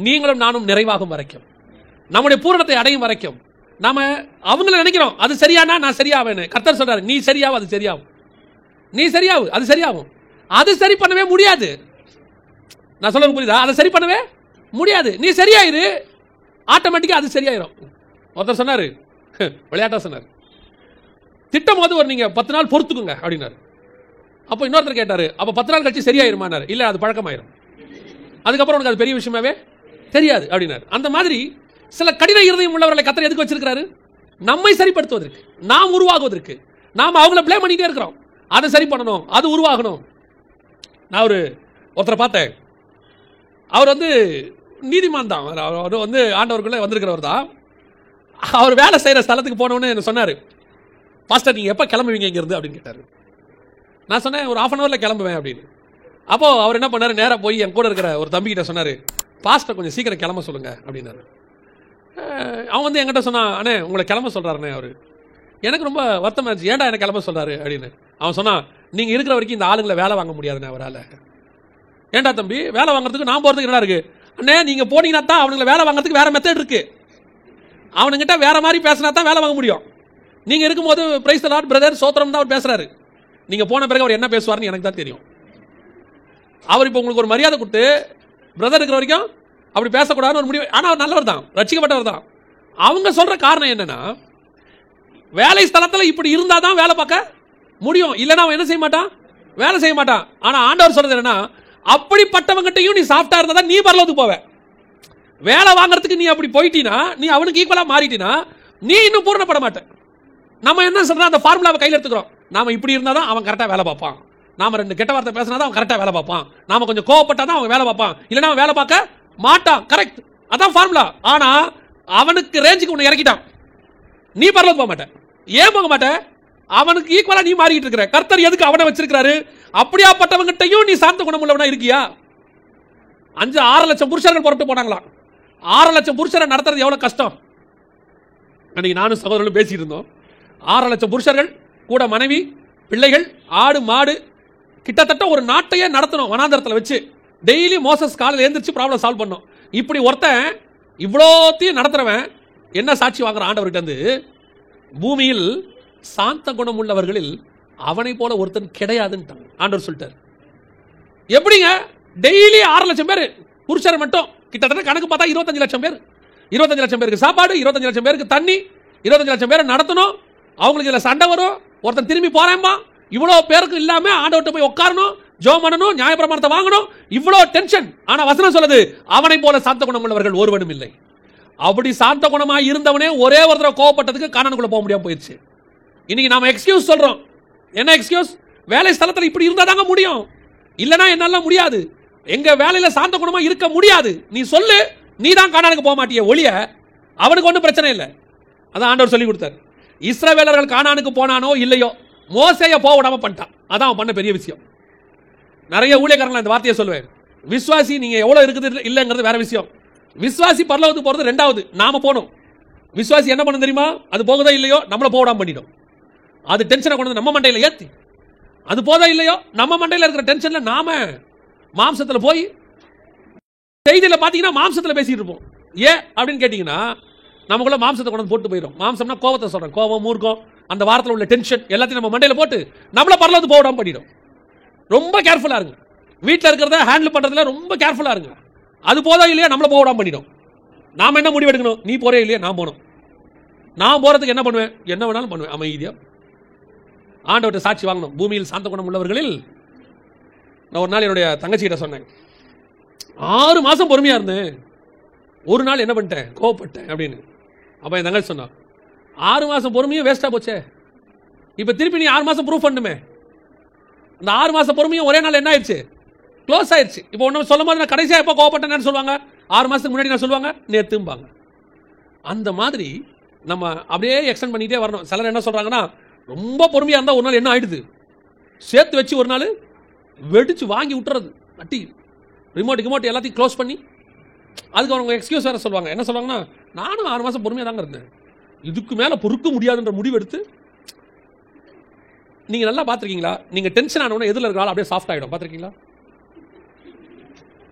நீங்களும் நானும் நிறைவாகும் வரைக்கும், நம்முடைய பூரணத்தை அடையும் வரைக்கும். நாம அவங்கள நினைக்கிறோம் அது சரியானா நான் சரியாவேன்னு. கர்த்தர் சொல்றாரு, நீ சரியாவும் அது சரியாகும், நீ சரியாவும் அது சரியாகும். அது சரி பண்ணவே முடியாது. நான் சொல்றது புரியுதா? அதை சரி பண்ணவே முடியாது. நீ சரியாயிரு, ஆட்டோமேட்டிக்கா அது சரியாயிரும். ஒருத்தர் சொன்னாரு, விளையாட்டா சொன்னார், திட்டம் போது ஒரு நீங்க 10 நாள் பொறுத்துக்குங்க அப்படின்னாரு. அப்போ இன்னொருத்தர் கேட்டாரு, அப்போ 10 நாள் கழிச்சு சரியாயிருமானாரு. இல்ல, அது பழக்கமாயிரும், அதுக்கப்புறம் உனக்கு அது பெரிய விஷயமாவே தெரியாது அப்படின்னாரு. அந்த மாதிரி சில கடின இருதயம் உள்ளவர்களை கர்த்தர் எதுக்கு வச்சிருக்கிறாரு? நம்மை சரிப்படுத்துவதற்கு, நாம் உருவாகுவதற்கு. நாம் அவங்கள பிளேம் பண்ணிட்டே இருக்கிறோம், அதை சரி பண்ணணும், அது உருவாகணும். நான் ஒருத்தரை பார்த்தேன், அவர் வந்து நீதிமான் தான், அவர் வந்து ஆண்டவருக்குள்ளே வந்திருக்கிறவர் தான். அவர் வேலை செய்கிற ஸ்தலத்துக்கு போனோன்னு என்ன சொன்னார், பாஸ்டர் நீங்கள் எப்போ கிளம்புவீங்க இங்கேருந்து அப்படின்னு கேட்டார். நான் சொன்னேன், ஒரு 1/2 hourல கிளம்புவேன் அப்படின்னு. அப்போது அவர் என்ன பண்ணார், நேராக போய் என் கூட இருக்கிற ஒரு தம்பிக்கிட்ட சொன்னார், பாஸ்டர் கொஞ்சம் சீக்கிரம் கிளம்ப சொல்லுங்கள் அப்படின்னாரு. அவன் வந்து என்கிட்ட சொன்னான், அண்ணே உங்களை கிளம்ப சொல்கிறாருண்ணே. அவர் எனக்கு ரொம்ப வருத்தமாக இருந்துச்சு, ஏன்டா எனக்கு கிளம்ப சொல்கிறாரு அப்படின்னு. அவன் சொன்னான், நீங்கள் இருக்கிற வரைக்கும் இந்த ஆளுங்களை வேலை வாங்க முடியாதுண்ணே அவரால். ஏன்டா தம்பி, வேலை வாங்குறதுக்கு நான் போகிறதுக்கு என்ன இருக்குது? அண்ணே நீங்கள் போனீங்கன்னா தான் அவனுங்களை வேலை வாங்குறதுக்கு வேறு மெத்தட் இருக்குது. அவனுங்கிட்ட வேறு மாதிரி பேசினா தான் வேலை வாங்க முடியும். நீங்கள் இருக்கும்போது பிரைஸ் தி லார்ட் பிரதர் சோத்திரம் தான் அவர் பேசுகிறாரு. நீங்கள் போன பிறகு அவர் என்ன பேசுவார்னு எனக்கு தான் தெரியும். அவர் இப்போ உங்களுக்கு ஒரு மரியாதை கொடுத்து பிரதர் இருக்கிற வரைக்கும் அப்படி பேசக்கூடாதுன்னு ஒரு முடிவு. ஆனால் அவர் நல்லவர் தான், ரட்சிக்கப்பட்டவர் தான். அவங்க சொல்கிற காரணம் என்னென்னா, வேலை ஸ்தலத்தில் இப்படி இருந்தால் தான் வேலை பார்க்க முடியும், இல்லைன்னா அவன் என்ன செய்ய மாட்டான், வேலை செய்ய மாட்டான். ஆனால் ஆண்டவர் சொல்கிறது என்னென்னா, அப்படிப்பட்டவங்கிட்டையும் நீ சாஃப்டாக இருந்தால் தான் நீ பரலோகத்துக்கு போவ. வேலை வாங்குறதுக்கு நீ அப்படி போயிட்டீனா, நீ அவனுக்கு ஈக்குவலாக மாறிட்டினா, நீ இன்னும் பூரணப்பட மாட்டேன். நம்ம என்ன சொல்கிறோம், அந்த ஃபார்முலாவை கையில் எடுத்துக்கிறோம். நாம இப்படி இருந்தால் தான் அவன் கரெக்டாக வேலை பார்ப்பான், நாம 2 கெட்ட வார்த்தை பேசினா தான் அவன் கரெக்டாக வேலை பார்ப்பான், நாம கொஞ்சம் கோவப்பட்டா தான் அவன் வேலை பார்ப்பான், இல்லைன்னா அவன் வேலை பார்க்க மாட்டான். கரெக்ட், அதான் ஃபார்முலா. ஆனால் அவனுக்கு ரேஞ்சுக்கு உன்னை இறக்கிட்டான், நீ பரலோகம் போக மாட்டேன். ஏன் போக மாட்டேன்? அவனுக்கு ஈக்குவலாக நீ மாறிக்கிட்டு இருக்கிற. கர்த்தர் எதுக்கு அவனை வச்சிருக்கிறாரு? அப்படியாப்பட்டவங்கிட்டையும் நீ சாந்த குணம் உள்ளவனா இருக்கியா? 5-6 லட்சம் புருஷர்கள் புறப்பட்டு போனாங்களாம். 6 லட்சம் புருஷரை நடத்துறது எவ்வளவு கஷ்டம். அன்னைக்கு நானும் சகோதரர்களும் பேசிட்டு இருந்தோம். 6 லட்சம் புருஷர்கள் கூட மனைவி பிள்ளைகள் ஆடு மாடு, கிட்டத்தட்ட ஒரு நாட்டையே நடத்தணும் வனாந்தரத்தில் வச்சு. டெய்லி மோசஸ் காலையில் எழுந்திரிச்சு ப்ராப்ளம் சால்வ் பண்ணோம். இப்படி ஒருத்தன் இவ்வளோத்தையும் நடத்துறவன் என்ன சாட்சி வாங்குற ஆண்டவர்கிட்ட இருந்து, பூமியில் சாந்த குணம் உள்ளவர்களில் அவனை போல ஒருத்தன் கிடையாதுன்னு ஆண்டவர் சொல்லிட்டார். எப்படிங்க? டெய்லி 6 லட்சம் பேர் புருஷர் மட்டும், கிட்டத்தட்ட கணக்கு பார்த்தா 25 லட்சம் பேர். 25 லட்சம் பேருக்கு சாப்பாடு, 25 லட்சம் பேருக்கு தண்ணி, 25 லட்சம் பேரை நடத்தணும். அவங்களுக்கு இதில் சண்டை வரும், ஒருத்தன் திரும்பி போறேன்பா. இவ்வளோ பேருக்கு இல்லாம ஆண்டவர்கிட்ட போய் உட்காரணும், ஜெபம் பண்ணணும், நியாயப்பிரமாணத்தை வாங்கணும், இவ்வளோ டென்ஷன். ஆனா வசனம் சொல்லுது, அவனை போல சாந்த குணம் உள்ளவர்கள் ஒருவனும் இல்லை. அப்படி சாந்த குணமாக இருந்தவனே ஒரே ஒரு தடவை கோவப்பட்டதுக்கு கானானுக்குள்ள போக முடியாம போயிடுச்சு. இன்னைக்கு நாம எக்ஸ்கியூஸ் சொல்றோம். என்ன எக்ஸ்கியூஸ்? வேலை ஸ்தலத்தில் இப்படி இருந்தா தாங்க முடியும், இல்லைன்னா என்னால முடியாது, எங்க வேலையில சாந்த குணமா இருக்க முடியாது. நீ சொல்லு, நீ தான் கானானுக்கு போக மாட்டிய ஒழிய அவனுக்கு ஒன்றும் பிரச்சனை இல்லை. அதான் ஆண்டவர் சொல்லி கொடுத்தார். இஸ்ரவேலர்கள் கானானுக்கு போனானோ இல்லையோ, மோசேய போக விடாம பண்ணிட்டான். அதான் அவன் பண்ண பெரிய விஷயம். நிறைய ஊழியக்காரங்கள் இந்த வார்த்தையை சொல்லுவேன். விசுவாசி நீங்க எவ்வளவு இருக்குது இல்லைங்கிறது வேற விஷயம். விசுவாசி பரலோகத்துக்கு போறது ரெண்டாவது, நாம போனோம். விசுவாசி என்ன பண்ணணும் தெரியுமா? அது போகுதோ இல்லையோ நம்மள போக விடாம பண்ணிடும். அது டென்ஷனை கொண்டு வந்து நம்ம மண்டையில ஏத்தி, அது போதா இல்லையோ நம்ம மண்டையில இருக்கிற டென்ஷன்ல நாம மாம்சத்துல போய் செய்தியில பாத்தீங்கன்னா மாம்சத்துல பேசிட்டு இருப்போம். ஏன் அப்படின்னு கேட்டீங்கன்னா, நமக்குள்ள மாம்சத்தை கொண்டு போட்டு போயிடும். மாம்சம்னா கோவத்தை சொல்றேன், கோவம் மூர்க்கம், அந்த வாரத்தில் உள்ள டென்ஷன் எல்லாத்தையும் நம்ம மண்டையில போட்டு நம்மள பரலோகத்துக்கு போக விடாம பண்ணிடும். ரொம்ப கேர்ஃபுல்லா இருங்க. வீட்டில் இருக்கிறத ஹேண்டில் பண்றதுல ரொம்ப கேர்ஃபுல்லா இருங்க. அது போதா இல்லையா நம்மள போக விடாம பண்ணிடும். நாம என்ன முடிவு எடுக்கணும்? நீ போறே இல்லையா நான் போனோம். நான் போறதுக்கு என்ன பண்ணுவேன்? என்ன வேணாலும் பண்ணுவேன் அமைதியா. ஆண்டவர்கிட்ட சாட்சி வாங்கணும். பூமியில் சாந்த குணம் உள்ளவர்களில். நான் ஒரு நாள் என்னுடைய தங்கச்சிகிட்ட சொன்னேன், 6 மாசம் பொறுமையா இருந்தேன், ஒரு நாள் என்ன பண்ணிட்டேன், கோவப்பட்டேன் அப்படின்னு. அப்ப என் தங்கச்சி சொன்னா, 6 மாசம் பொறுமையும் வேஸ்டா போச்சே, இப்ப திருப்பி நீ 6 மாசம் ப்ரூஃப் பண்ணுமே. அந்த 6 மாச பொறுமையும் ஒரே நாள் என்ன ஆயிடுச்சு, க்ளோஸ் ஆயிடுச்சு. இப்போ ஒன்று சொல்லும் போது நான் கடைசியாக எப்போ கோவப்பட்டேன்னு சொல்லுவாங்க, 6 மாதத்துக்கு முன்னாடி நான் சொல்லுவாங்க, நேற்றும்பாங்க. அந்த மாதிரி நம்ம அப்படியே எக்ஸ்டெண்ட் பண்ணிகிட்டே வரணும். சிலர் என்ன சொல்கிறாங்கன்னா, ரொம்ப பொறுமையாக இருந்தால் ஒரு நாள் என்ன ஆகிடுது, சேர்த்து வச்சு ஒரு நாள் வெடிச்சு வாங்கி விட்டுறது, அட்டி ரிமோட் எல்லாத்தையும் க்ளோஸ் பண்ணி. அதுக்கு அவங்க எக்ஸ்கியூஸ் வேறு சொல்லுவாங்க. என்ன சொல்லுவாங்கன்னா, நானும் 6 மாதம் பொறுமையாக தாங்க இருந்தேன், இதுக்கு மேலே பொறுக்க முடியாதுன்ற முடிவு எடுத்து. நீங்கள் நல்லா பார்த்துருக்கீங்களா, நீங்கள் டென்ஷன் ஆனவொன்னே எதில் இருக்கிறாலும் அப்படியே சாஃப்ட் ஆகிடும், பார்த்துருக்கீங்களா?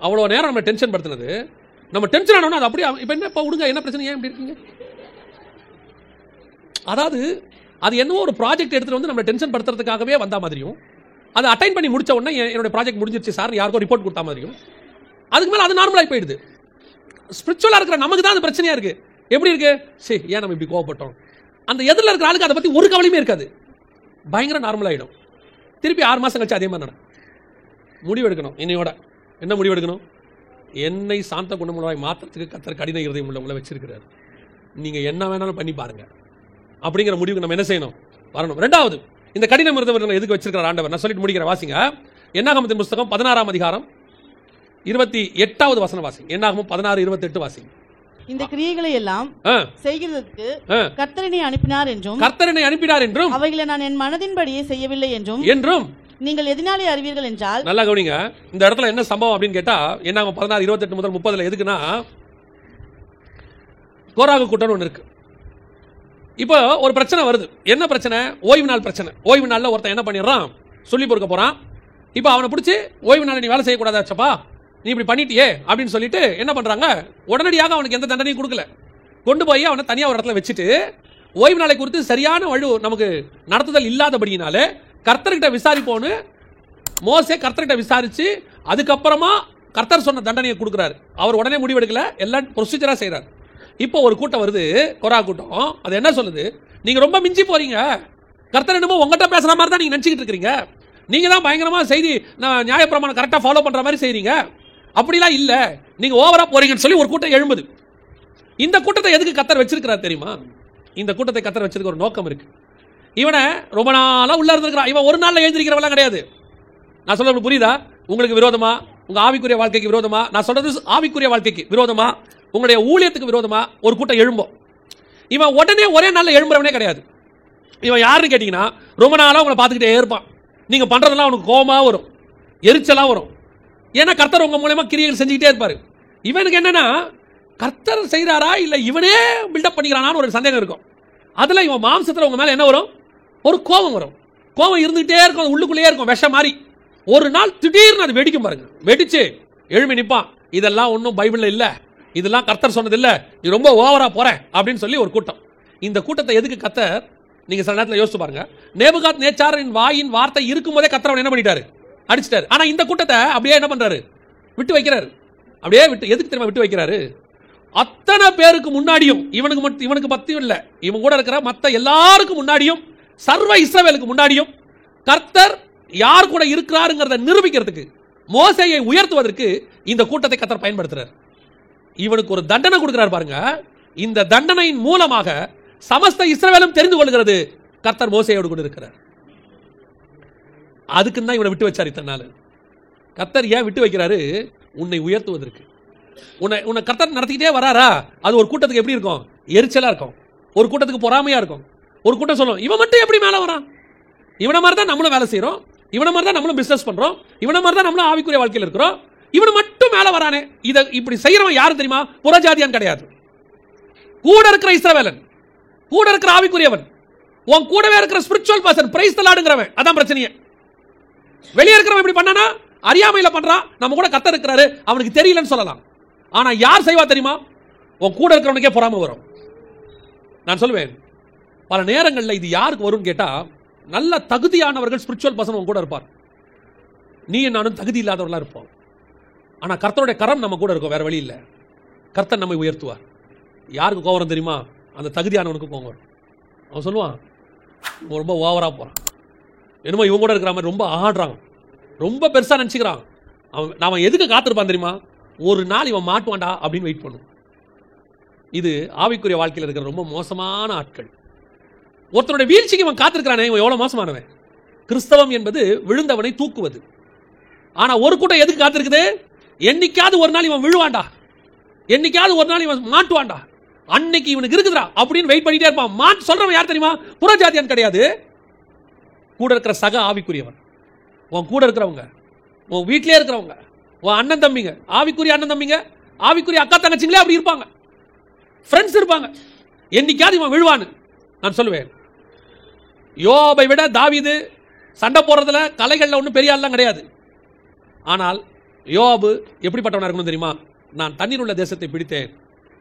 அவ்வளோ நேரம் நம்ம டென்ஷன் படுத்தினது, நம்ம டென்ஷன் ஆனோம்னா அது அப்படியே இப்போ என்ன இப்போ விடுங்க, என்ன பிரச்சனை, ஏன் இப்படி இருக்கீங்க? அதாவது அது என்னவோ ஒரு ப்ராஜெக்ட் எடுத்துகிட்டு வந்து நம்ம டென்ஷன் படுத்துறதுக்காகவே வந்த மாதிரியும், அதை அட்டைன் பண்ணி முடிச்ச உடனே என்னோட ப்ராஜெக்ட் முடிஞ்சிருச்சு சார் யாருக்கும் ரிப்போர்ட் கொடுத்தா மாதிரியும், அதுக்கு மேலே அது நார்மலாகி போயிடுது. ஸ்பிரிச்சுவலாக இருக்கிற நமக்கு தான் அது பிரச்சனையாக இருக்குது. எப்படி இருக்கு, சரி ஏன் நம்ம இப்படி கோவப்பட்டோம், அந்த எதிரில் இருக்கிற ஆளுக்கு அதை பற்றி ஒரு கவலையுமே இருக்காது, பயங்கர நார்மலாகிடும். திருப்பி 6 மாதம் கழிச்சு அதே மாதிரி நடக்கும். முடிவெடுக்கணும். இன்னையோட என்ன முடிவெடுக்கணும், என்னை சாந்த குணமுள்ளவாய் மாற்றத்துக்கு கர்த்தர் கடின இருதயம் உள்ளவங்களை வச்சிருக்கிறார், நீங்கள் என்ன வேணாலும் பண்ணி பாருங்க அப்படிங்கிற முடிவுக்கு நம்ம என்ன செய்யணும், வரணும். ரெண்டாவது, இந்த கடின இருதயம் எதுக்கு வச்சிருக்கிற ஆண்டவர், நான் சொல்லிட்டு முடிக்கிறேன். வாசிங்க என்னாகமத்தின் புஸ்தகம் 16ஆம் அதிகாரம் 28வது வசனம் வாசிங்க. என்னாகமம் 16:28 வாசிங்க. இந்த கிரியைகளை எல்லாம் செய்கிறதற்கு கர்த்தர் என்னை அனுப்பினார் என்றும் அவைகளை நான் என் மனதின்படியே செய்யவில்லை என்றும் நீங்கள் எதனாலே அறிவீர்கள் என்றால். நல்லா கவனிங்க, இந்த இடத்துல என்ன சம்பவம் அப்படின்னு கேட்டா, என்னாகும் 16:28 முதல் 30 எதுக்குன்னா, கோராகு கூட்டம் ஒன்று இருக்கு. இப்போ ஒரு பிரச்சனை வருது. என்ன பிரச்சனை, ஓய்வு நாள் பிரச்சனை. ஓய்வு நாளில் ஒருத்தன் என்ன பண்ணிடுறான், சொல்லி பொறுக்க போறான். இப்போ அவனை பிடிச்சி ஓய்வு நாள் நீ வேலை செய்யக்கூடாதாச்சப்பா, நீ இப்படி பண்ணிட்டியே அப்படின்னு சொல்லிட்டு என்ன பண்றாங்க, உடனடியாக அவனுக்கு எந்த தண்டனையும் கொடுக்கல, கொண்டு போய் அவனை தனியாக ஒரு இடத்துல வச்சுட்டு, ஓய்வு நாளை குறித்து சரியான வழி நமக்கு நடத்துதல் இல்லாதபடியினாலே கர்த்தர்கிட்ட விசாரிப்போன்னு மோசே கர்த்தர்கிட்ட விசாரிச்சு அதுக்கப்புறமா கர்த்தர் சொன்ன தண்டனையை கொடுக்குறாரு. அவர் உடனே முடிவெடுக்கல, எல்லாம் ப்ரொசீஜராக செய்கிறார். இப்போ ஒரு கூட்டம் வருது, கொரா கூட்டம். அது என்ன சொல்லுது, நீங்கள் ரொம்ப மிஞ்சி போறீங்க, கர்த்தர் என்னமோ உங்கள்கிட்ட பேசுகிற மாதிரி தான் நீங்கள் நினச்சிக்கிட்டு இருக்கிறீங்க, நீங்கள் தான் பயங்கரமாக செய்தி நியாயப்பிரமாணம் கரெக்டாக ஃபாலோ பண்ணுற மாதிரி செய்கிறீங்க, அப்படிலாம் இல்லை, நீங்கள் ஓவராக போறீங்கன்னு சொல்லி ஒரு கூட்டம் எழும்புது. இந்த கூட்டத்தை எதுக்கு கர்த்தர் வச்சிருக்கிறார் தெரியுமா? இந்த கூட்டத்தை கர்த்தர் வச்சிருக்க ஒரு நோக்கம் இருக்கு. இவனை ரொம்ப நாளாக உள்ள இருந்திருக்கிறான், இவன் ஒரு நாளில் எழுந்திருக்கிறவெல்லாம் கிடையாது. நான் சொல்றது புரியுதா? உங்களுக்கு விரோதமா, உங்க ஆவிக்குரிய வாழ்க்கைக்கு விரோதமா, நான் சொல்றது ஆவிக்குரிய வாழ்க்கைக்கு விரோதமா, உங்களுடைய ஊழியத்துக்கு விரோதமா ஒரு கூட்டம் எழும்போம். இவன் உடனே ஒரே நாளில் எழும்புறவனே கிடையாது. இவன் யாருன்னு கேட்டீங்கன்னா, ரொம்ப நாளாக உங்களை பார்த்துக்கிட்டே இருப்பான். நீங்க பண்றதெல்லாம் அவனுக்கு கோபமா வரும், எரிச்சலா வரும். ஏன்னா கர்த்தர் உங்க மூலமா கிரியைகள் செஞ்சுக்கிட்டே இருப்பாரு. இவனுக்கு என்னன்னா, கர்த்தர் செய்கிறாரா இல்லை இவனே பில்டப் பண்ணிக்கிறானான்னு ஒரு சந்தேகம் இருக்கும். அதில் இவன் மாம்சத்தில் உங்க மேலே என்ன வரும், ஒரு கோபம் வரும். கோபம் இருந்துகிட்டே இருக்கும், உள்ளுக்குள்ளேயே இருக்கும், விஷம் மாதிரி. ஒரு நாள் திடீர்னு அது வெடிக்கும் பாருங்க, வெடிச்சு எழுப்பி நிற்பான். இதெல்லாம் ஒன்றும் பைபிளில் இல்லை, இதெல்லாம் கர்த்தர் சொன்னது இல்லை, நீ ரொம்ப ஓவரா போற அப்படின்னு சொல்லி ஒரு கூட்டம். இந்த கூட்டத்தை எதுக்கு கர்த்தர், நீங்க சில நேரத்தில் யோசிச்சு பாருங்க, நேபுகாத் நேச்சாரின் வாயின் வார்த்தை இருக்கும் போதே கர்த்தர் என்ன பண்ணிட்டாரு, அடிச்சிட்டாரு. ஆனா இந்த கூட்டத்தை அப்படியே என்ன பண்றாரு, விட்டு வைக்கிறாரு. அப்படியே விட்டு, எதுக்கு தெரியுமா விட்டு வைக்கிறாரு, அத்தனை பேருக்கு முன்னாடியும், இவனுக்கு பத்தியும் இல்லை, இவன் கூட இருக்கிற மற்ற எல்லாருக்கும் முன்னாடியும், சர்வ இஸ்ரவேலுக்கு முன்னாடியும் கர்த்தர் யார் கூட இருக்கிறாருங்கிறத நிரூபிக்கிறதுக்கு, மோசேயை உயர்த்துவதற்கு இந்த கூட்டத்தை கர்த்தர் பயன்படுத்துறார். இவனுக்கு ஒரு தண்டனை கொடுக்கிறார் பாருங்க. இந்த தண்டனையின் மூலமாக சமஸ்த இஸ்ரவேலும் தெரிந்து கொள்கிறது கர்த்தர் மோசேயோடு கூட இருக்கிறார். அதுக்கு தான் இவனை விட்டு வச்சார் இத்தனை நாள். கர்த்தர் ஏன் விட்டு வைக்கிறாரு, உன்னை உயர்த்துவதற்கு. உன்னை கர்த்தர் நடத்திக்கிட்டே வராரா, அது ஒரு கூட்டத்துக்கு எப்படி இருக்கும், எரிச்சலா இருக்கும், ஒரு கூட்டத்துக்கு பொறாமையா இருக்கும். ஒரு கூட்டம் சொல்லும், இவன் மட்டும் எப்படி மேலே வரான், இவனை மாதிரி தான் நம்மளும் வேலை செய்கிறோம், இவனை மாதிரி தான் நம்மளும் பிஸ்னஸ் பண்ணுறோம், இவனை மாதிரி தான் நம்மளும் ஆவிக்குரிய வாழ்க்கையில் இருக்கிறோம், இவனை மட்டும் மேலே வரானே. இதை இப்படி செய்கிறவன் யாரும் தெரியுமா, புறஜாதியான் கிடையாது, கூட இருக்கிற இஸ்ரவேலன், கூட இருக்கிற ஆவிக்குரியவன், உன் கூடவே இருக்கிற ஸ்பிரிச்சுவல் பர்சன், பிரைஸ் தி லார்ட்ங்கறவன். அதான் பிரச்சனையே. வெளியே இருக்கிறவன் இப்படி பண்ணானா அறியாமையில் பண்றான், நம்ம கூட கர்த்தர் இருக்கிறாரு அவனுக்கு தெரியலன்னு சொல்லலாம். ஆனா யார் செய்வா தெரியுமா, உன் கூட இருக்கிறவனுக்கே பொறாமை வரும். நான் சொல்லுவேன், பல நேரங்களில் இது யாருக்கு வரும்னு கேட்டா, நல்ல தகுதியானவர்கள் ஸ்பிரிச்சுவல் பர்சன் உன் கூட இருப்பார், நீ நானும் தகுதி இல்லாதவர்களா இருப்போம். ஆனா கர்த்தருடைய கரம் நம்ம கூட இருக்கும், வேற வழி இல்லை. கர்த்தர் நம்மை உயர்த்துவார். யாருக்கு கோவம் வரும் தெரியுமா, அந்த தகுதியானவனுக்கு கோவம் வரும். அவன் சொல்லுவான், ரொம்ப ஓவரா போறான், என்னமோ இவங்க கூட இருக்கிற மாதிரி ரொம்ப ஆடுறான், ரொம்ப பெருசா நினைச்சுக்கிறான். அவன் எதுக்கு காத்திருப்பான் தெரியுமா, ஒரு நாள் இவன் மாட்டுவான்டா அப்படின்னு வெயிட் பண்ணும். இது ஆவிக்குரிய வாழ்க்கையில் இருக்கிற ரொம்ப மோசமான ஆட்கள். ஒருத்தனுடைய வீழ்ச்சிக்கு இவன் காத்திருக்கிறானே, இவன் எவ்வளவு மோசமானவன். கிறிஸ்தவம் என்பது விழுந்தவனை தூக்குவது. ஆனா ஒரு கூட்டம் எதுக்கு காத்திருக்குது? என்னைக்காவது ஒரு நாள் இவன் விழுவாண்டா, என்னைக்காவது ஒரு நாள் இவன் மாட்டுவாண்டா, அன்னைக்கு இவனுக்கு இருக்குதுடா அப்படின்னு வெயிட் பண்ணிட்டே இருப்பான். சொல்றவன் யார் தெரியுமா? புறஜாதியான் கிடையாது, கூட இருக்கிற சக ஆவிக்குரியவன். உன் கூட இருக்கிறவங்க, உன் வீட்டிலே இருக்கிறவங்க, உன் அண்ணன் தம்பிங்க, ஆவிக்குரிய அண்ணன் தம்பிங்க, ஆவிக்குரிய அக்கா தங்கச்சிங்களே அப்படி இருப்பாங்க, ஃப்ரெண்ட்ஸ் இருப்பாங்க. என்னைக்காவது இவன் விழுவான்னு நான் சொல்லுவேன். யோபை விட தாவீது சண்டை போடுறதுல கலைகளில் ஒன்றும் பெரிய ஆள்லாம் கிடையாது. ஆனால் யோபு எப்படிப்பட்டவனா இருக்கணும் தெரியுமா? நான் தண்ணீர் உள்ள தேசத்தை பிடித்தேன்,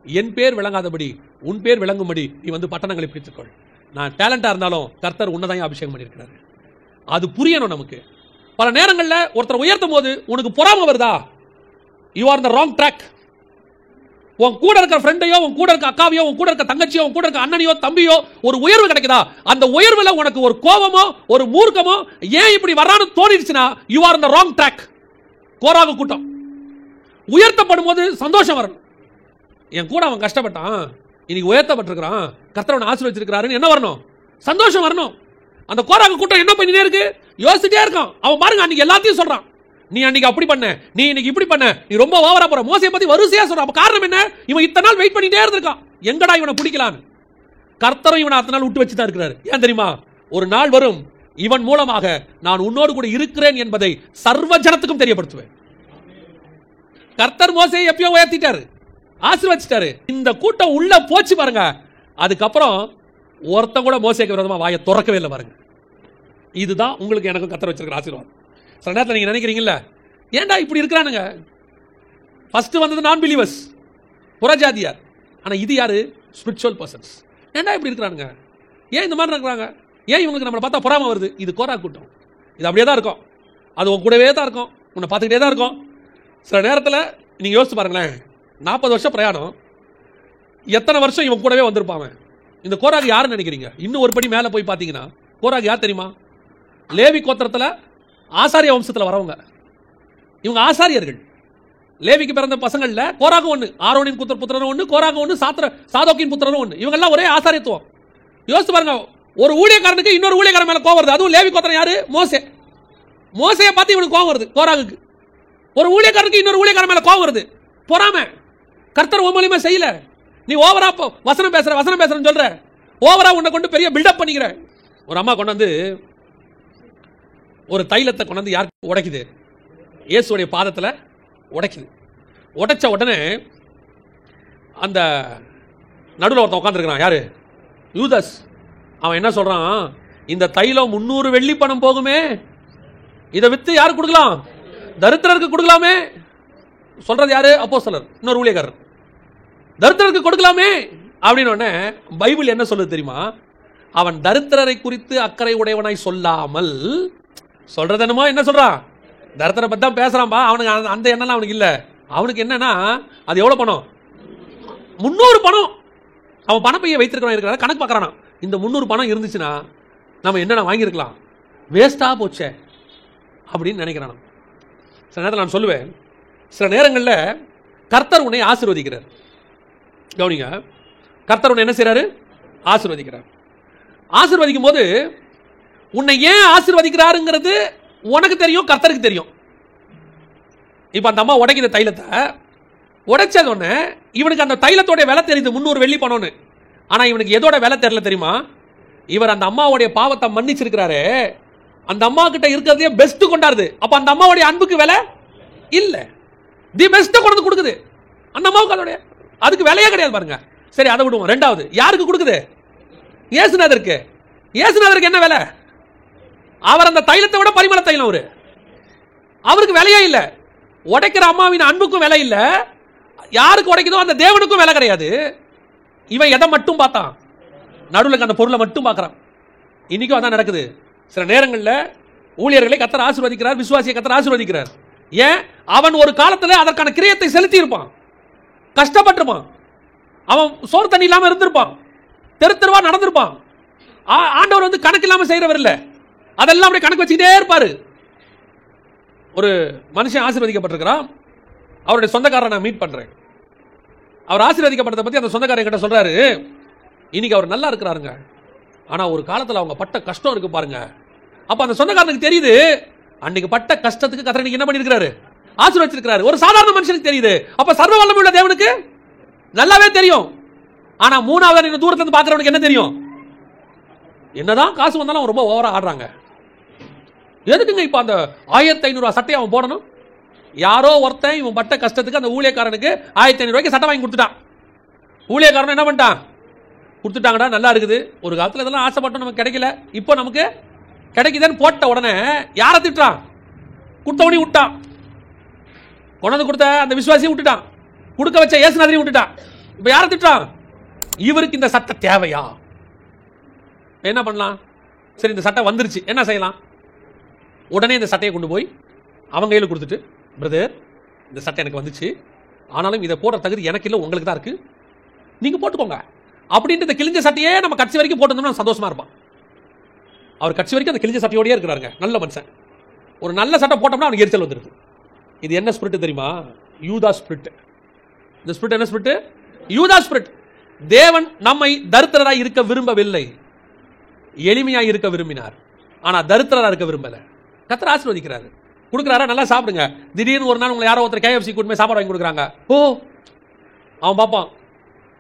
என் பேர் விளங்காதபடி உன் பேர் விளங்கும்படி நீ வந்து பட்டணங்களை பிடித்துக்கொள். நான் டேலண்டா இருந்தாலும் கர்த்தர் உன்னதான் அபிஷேகம் பண்ணியிருக்கிறாரு. அது புரியணும் நமக்கு. பல நேரங்களில் ஒருத்தர் உயர்த்தும் போது உனக்கு பொறாம வருதா? You are the wrong track. உன் கூட இருக்கிற ஃப்ரெண்டையோ, உன் கூட இருக்க அக்காவையோ, உன் கூட இருக்க தங்கச்சியோ, உன் கூட இருக்க அண்ணனையோ தம்பியோ ஒரு உயர்வு கிடைக்குதா? அந்த உயர்வுல உனக்கு ஒரு கோபமோ ஒரு மூர்க்கமோ ஏன் இப்படி வரான்னு தோணிடுச்சுன்னா you are the wrong track. கோராக கூட்டம் உயர்த்தப்படும் போது சந்தோஷம் வரணும். என் கூட அவன் கஷ்டப்பட்டான், இன்னைக்கு உயர்த்தப்பட்டிருக்கிறான், கர்த்தர் ஆசீர்வதிச்சிருக்கிறாருன்னு என்ன வரணும்? சந்தோஷம் வரணும். அந்த கோராக கூட்டம் என்ன பண்ணிட்டே இருக்கு? யோசிச்சுட்டே இருக்கான். அவன் பாருங்க அன்னைக்கு எல்லாத்தையும் சொல்றான், நீ அன்னைக்கு அப்படி பண்ண, நீ இன்னைக்கு இப்படி பண்ண, நீ ரொம்ப ஓவரா போற. மோசையை பத்தி வரிசையா சொல்றான். காரணம் என்ன? இவன் இத்தனை நாள் வெயிட் பண்ணிட்டே இருந்திருக்கான், எங்கடா இவனை பிடிக்கலான்னு. கர்த்தரும் இவனை அத்தனை நாள் விட்டு வச்சு தான் இருக்கிறாரு. ஏன் தெரியுமா? ஒரு நாள் வரும், இவன் மூலமாக நான் உன்னோடு கூட இருக்கிறேன் என்பதை சர்வ ஜனத்துக்கும் தெரியப்படுத்துவேன். கர்த்தர் மோசையை எப்பயோ உயர்த்திட்டாரு, ஆசீர்வதிச்சிட்டாரு. இந்த கூட்டம் உள்ள போச்சு பாருங்க. அதுக்கப்புறம் ஒருத்தன் கூட மோசேக்கு விரோதமா வாயை திறக்கவே இல்லை பாருங்க. இதுதான் உங்களுக்கு எனக்கு கர்த்தர் வச்சிருக்கிற ஆசீர்வாதம். சில நேரத்தில் நீங்க நினைக்கிறீங்கல்ல, ஏன்டா இப்படி இருக்கிறானுங்க? ஃபர்ஸ்ட் வந்தது நான் பிலீவர்ஸ், புறஜாதியார். ஆனா இது யாரு? Spiritual persons. ஏன்டா இப்படி இருக்கிறானுங்க? ஏன் இந்த மாதிரி இருக்கிறாங்க? ஏன் இவங்களுக்கு நம்மளை பார்த்தா பொறாம வருது? இது கோரா கூட்டம். இது அப்படியே தான் இருக்கும், அது உன் கூடவே தான் இருக்கும், உன்னை பார்த்துக்கிட்டே தான் இருக்கும். சில நேரத்தில் நீங்க யோசிச்சு பாருங்களேன், 40 வருஷம் பிரயாணம், எத்தனை வருஷம் இவன் கூடவே வந்திருப்பாங்க. இந்த கோராகு யாருன்னு நினைக்கிறீங்க? இன்னும் ஒரு படி மேலே போய் பார்த்தீங்கன்னா கோராகு யார் தெரியுமா? லேவி கோத்திரத்தில் ஆசாரிய வம்சத்தில் வரவங்க. இவங்க ஆசாரியர்கள். லேவிக்கு பிறந்த பசங்கள்ல கோராகு ஒன்று, ஆரோனின் புத்திரனும் ஒன்று, கோராகு ஒன்று, சாதோக்கின் புத்திரனும் ஒன்று. இவங்கெல்லாம் ஒரே ஆசாரியத்துவம். யோசிச்சு பாருங்க, ஒரு ஊழியக்காரனுக்கு இன்னொரு ஊழியக்காரன் மேல கோவம் வருது. அதுவும் லேவி கோத்திரம் யாரு? மோசே. மோசையை பார்த்து இவனுக்கு கோவம் வருது கோராகுக்கு. ஒரு ஊழியக்காரனுக்கு இன்னொரு ஊழியக்காரன் மேல கோவம் வருது, பொறாம. கர்த்தர் மூலியமா செய்யல, நீ ஓவரா வசனம் பேசுறன்னு சொல்ற, ஓவரா உன்னை கொண்டு பெரிய பில்டப் பண்ணிக்கிற. ஒரு அம்மா கொண்டாந்து ஒரு தைலத்தை கொண்டாந்து யாருக்கு உடைக்குது? இயேசுடைய பாதத்தில் உடைக்குது. உடைச்ச உடனே அந்த நடுவில் ஒருத்தன் உட்காந்துருக்கிறான். யாரு? யூதஸ். அவன் என்ன சொல்றான்? இந்த தைலம் 300 வெள்ளி பணம் போகுமே, இதை வித்து யாருக்கு கொடுக்கலாம்? தரித்திரருக்கு கொடுக்கலாமே. சொல்றது யாரு? அப்போஸ்தலர், இன்னொரு ஊழியக்காரர். தரித்திரருக்கு கொடுக்கலாமே அப்படின்னு உடனே பைபிள் என்ன சொல்லுது தெரியுமா? அவன் தரித்திரரை குறித்து அக்கறை உடையவனாய் சொல்லாமல், சொல்றது என்னமோ என்ன சொல்றான்? தரித்திர பத்தி தான் பேசுறான்பா. அவனுக்கு அந்த எண்ணெல்லாம் அவனுக்கு இல்ல. அவனுக்கு என்னன்னா, அது எவ்வளவு பணம்? 300 பணம். அவன் பணப்பையை வைத்திருக்கிறான், இருக்கிற கணக்கு பார்க்கறானா, இந்த 300 பணம் இருந்துச்சுன்னா நம்ம என்னென்ன வாங்கியிருக்கலாம், வேஸ்டா போச்சே அப்படின்னு நினைக்கிறான். சில நேரத்தில் நான் சொல்லுவேன், சில நேரங்களில் கர்த்தர் உன்னை ஆசீர்வதிக்கிறார். கவனிங்க, கர்த்தர் உன்னை என்ன செய்யறாரு? ஆசீர்வதிக்கிறார். ஆசீர்வதிக்கும் போது உன்னை ஏன் ஆசீர்வதிக்கிறாருங்கிறது உனக்கு தெரியும், கர்த்தருக்கு தெரியும். இப்ப அந்த அம்மா உடைக்கிற தைலத்தை உடைச்சது ஒண்ணு, இவனுக்கு அந்த தைலத்தோட விலை தெரியுது 300 வெள்ளி பணம்னு. ஆனா இவனுக்கு எதோட விலை தெரியல தெரியுமா? இவர் அந்த அம்மாவுடைய பாவத்தை மன்னிச்சிருக்கிறாரு, அந்த அம்மா கிட்ட இருக்கிறதே பெஸ்ட் கொண்டாருது. அப்ப அந்த அம்மாவுடைய அன்புக்கு விலை இல்ல, தி பெஸ்ட் கொண்டு கொடுக்குது அந்த அம்மாவுக்கு. அதோட அதுக்கு விலையே கிடையாது பாருங்க. சரி, அதை விடுவோம். ரெண்டாவது யாருக்கு கொடுக்குது? இயேசுநாதருக்கு. இயேசுநாதருக்கு என்ன விலை? அவர் அந்த தைலத்தை விட பரிமள தைலம். அவருக்கு விலையே இல்ல. உடைக்கிற அம்மாவின் அன்புக்கும் விலை இல்ல, யாருக்கு உடைக்குதோ அந்த தேவனுக்கும் விலை கிடையாது. இவன் எதை மட்டும் பார்த்தான்? நடுவில் அந்த பொருளை மட்டும் பார்க்கறான். இன்னைக்கும் அதான் நடக்குது. சில நேரங்களில் ஊழியர்களை கர்த்தர் ஆசீர்வதிக்கிறார், விசுவாசியை கர்த்தர் ஆசீர்வதிக்கிறார். ஏன்? அவன் ஒரு காலத்தில் அதற்கான கிரியத்தை செலுத்தி இருப்பான், கஷ்டப்பட்டிருப்பான், அவன் சோறு தண்ணி இல்லாம இருந்திருப்பான், தெரு தெருவா நடந்திருப்பான். ஆண்டவர் வந்து கணக்கு இல்லாம செய்யறவர் இல்ல, அதெல்லாம் அப்படியே கணக்கு வச்சுக்கிட்டே இருப்பாரு. ஒரு மனுஷன் ஆசீர்வதிக்கப்பட்டிருக்கிறான், அவருடைய சொந்தக்காரரை நான் மீட் பண்றேன். அவர் ஆசீர்வதிக்கப்பட்டதை பத்தி அந்த சொந்தக்காரர் கிட்ட சொல்றாரு, இன்னைக்கு அவர் நல்லா இருக்கிறாருங்க, ஆனா ஒரு காலத்தில் அவங்க பட்ட கஷ்டம் இருக்கு பாருங்க, அப்ப அந்த சொந்தக்காரனுக்கு தெரியுது அன்னைக்கு பட்ட கஷ்டத்துக்கு கர்த்தர் என்ன பண்ணிருக்காரு, ஆசீர்வதிச்சிருக்காரு. ஒரு சாதாரண மனுஷனுக்கு தெரியுது. அப்ப சர்வ வல்லமை உள்ள தேவனுக்கு நல்லாவே தெரியும். ஆனா மூணாவது தூரத்துல இருந்து பாக்குறவனுக்கு என்ன தெரியும்? என்னதான் காசு வந்தாலும் ரொம்ப ஓவரா ஆடுறாங்க. எதுக்குங்க இப்ப அந்த 1500 சட்டையை அவன் போடணும்? யாரோ ஒருத்தன் இவன் பட்ட கஷ்டத்துக்கு அந்த ஊழியக்காரனுக்கு 1500 ரூபாய்க்கு சட்டை வாங்கி கொடுத்துட்டான். ஊழியக்காரன் என்ன பண்ணிட்டான்? கொடுத்துட்டாங்கடா, நல்லா இருக்குது. ஒரு காலத்துல இதெல்லாம் ஆசைப்பட்டோம், நமக்கு கிடைக்கல, இப்போ நமக்கு கிடைக்குதுன்னு போட்ட உடனே யாரை திட்டுறான்? கொடுத்தவனையும் விட்டான், கொண்டாந்து கொடுத்த அந்த விசுவாசியும் விட்டுட்டான், கொடுக்க வச்ச இயேசுநாதரையும் விட்டுட்டான். இப்ப யாரை திட்டுறான்? இவருக்கு இந்த சட்டை தேவையா? என்ன பண்ணலாம்? சரி, இந்த சட்டை வந்துருச்சு, என்ன செய்யலாம்? உடனே இந்த சட்டையை கொண்டு போய் அவங்க கையில் கொடுத்துட்டு, பிரதர் இந்த சட்டை எனக்கு வந்துச்சு, ஆனாலும் இதை போடுற தகுதி எனக்கு இல்லை, உங்களுக்கு தான் இருக்கு, நீங்க போட்டுக்கோங்க அப்படின்ட்டு இந்த கிழிஞ்ச சட்டையே நம்ம கட்சி வரைக்கும் போட்டு சந்தோஷமா இருப்பான். அவர் கட்சி வரைக்கும் அந்த கிழிஞ்ச சட்டையோடய இருக்கிறாருங்க, நல்ல மனுஷன். ஒரு நல்ல சட்டை போட்டோம்னா அவனுக்கு எரிச்சல் வந்துருக்கு. இது என்ன ஸ்பிரிட் தெரியுமா? யூதா ஸ்பிரிட். இந்த ஸ்பிரிட் என்ன ஸ்பிரிட்? யூதா ஸ்பிரிட். தேவன் நம்மை தரித்திரராய் இருக்க விரும்பவில்லை, எளிமையாய் இருக்க விரும்பினார். ஆனா தரித்திரரா இருக்க விரும்பல. கர்த்தர் ஆசீர்வதிக்கிறாரு, கொடுக்குறாரா, நல்லா சாப்பிடுங்க. திடீர்னு ஒரு நாள் உங்களை யாரோ ஒருத்தர் KFC கூட்டு சாப்பாடு வாங்கி கொடுக்குறாங்க. ஓ, அவன் பார்ப்பான்,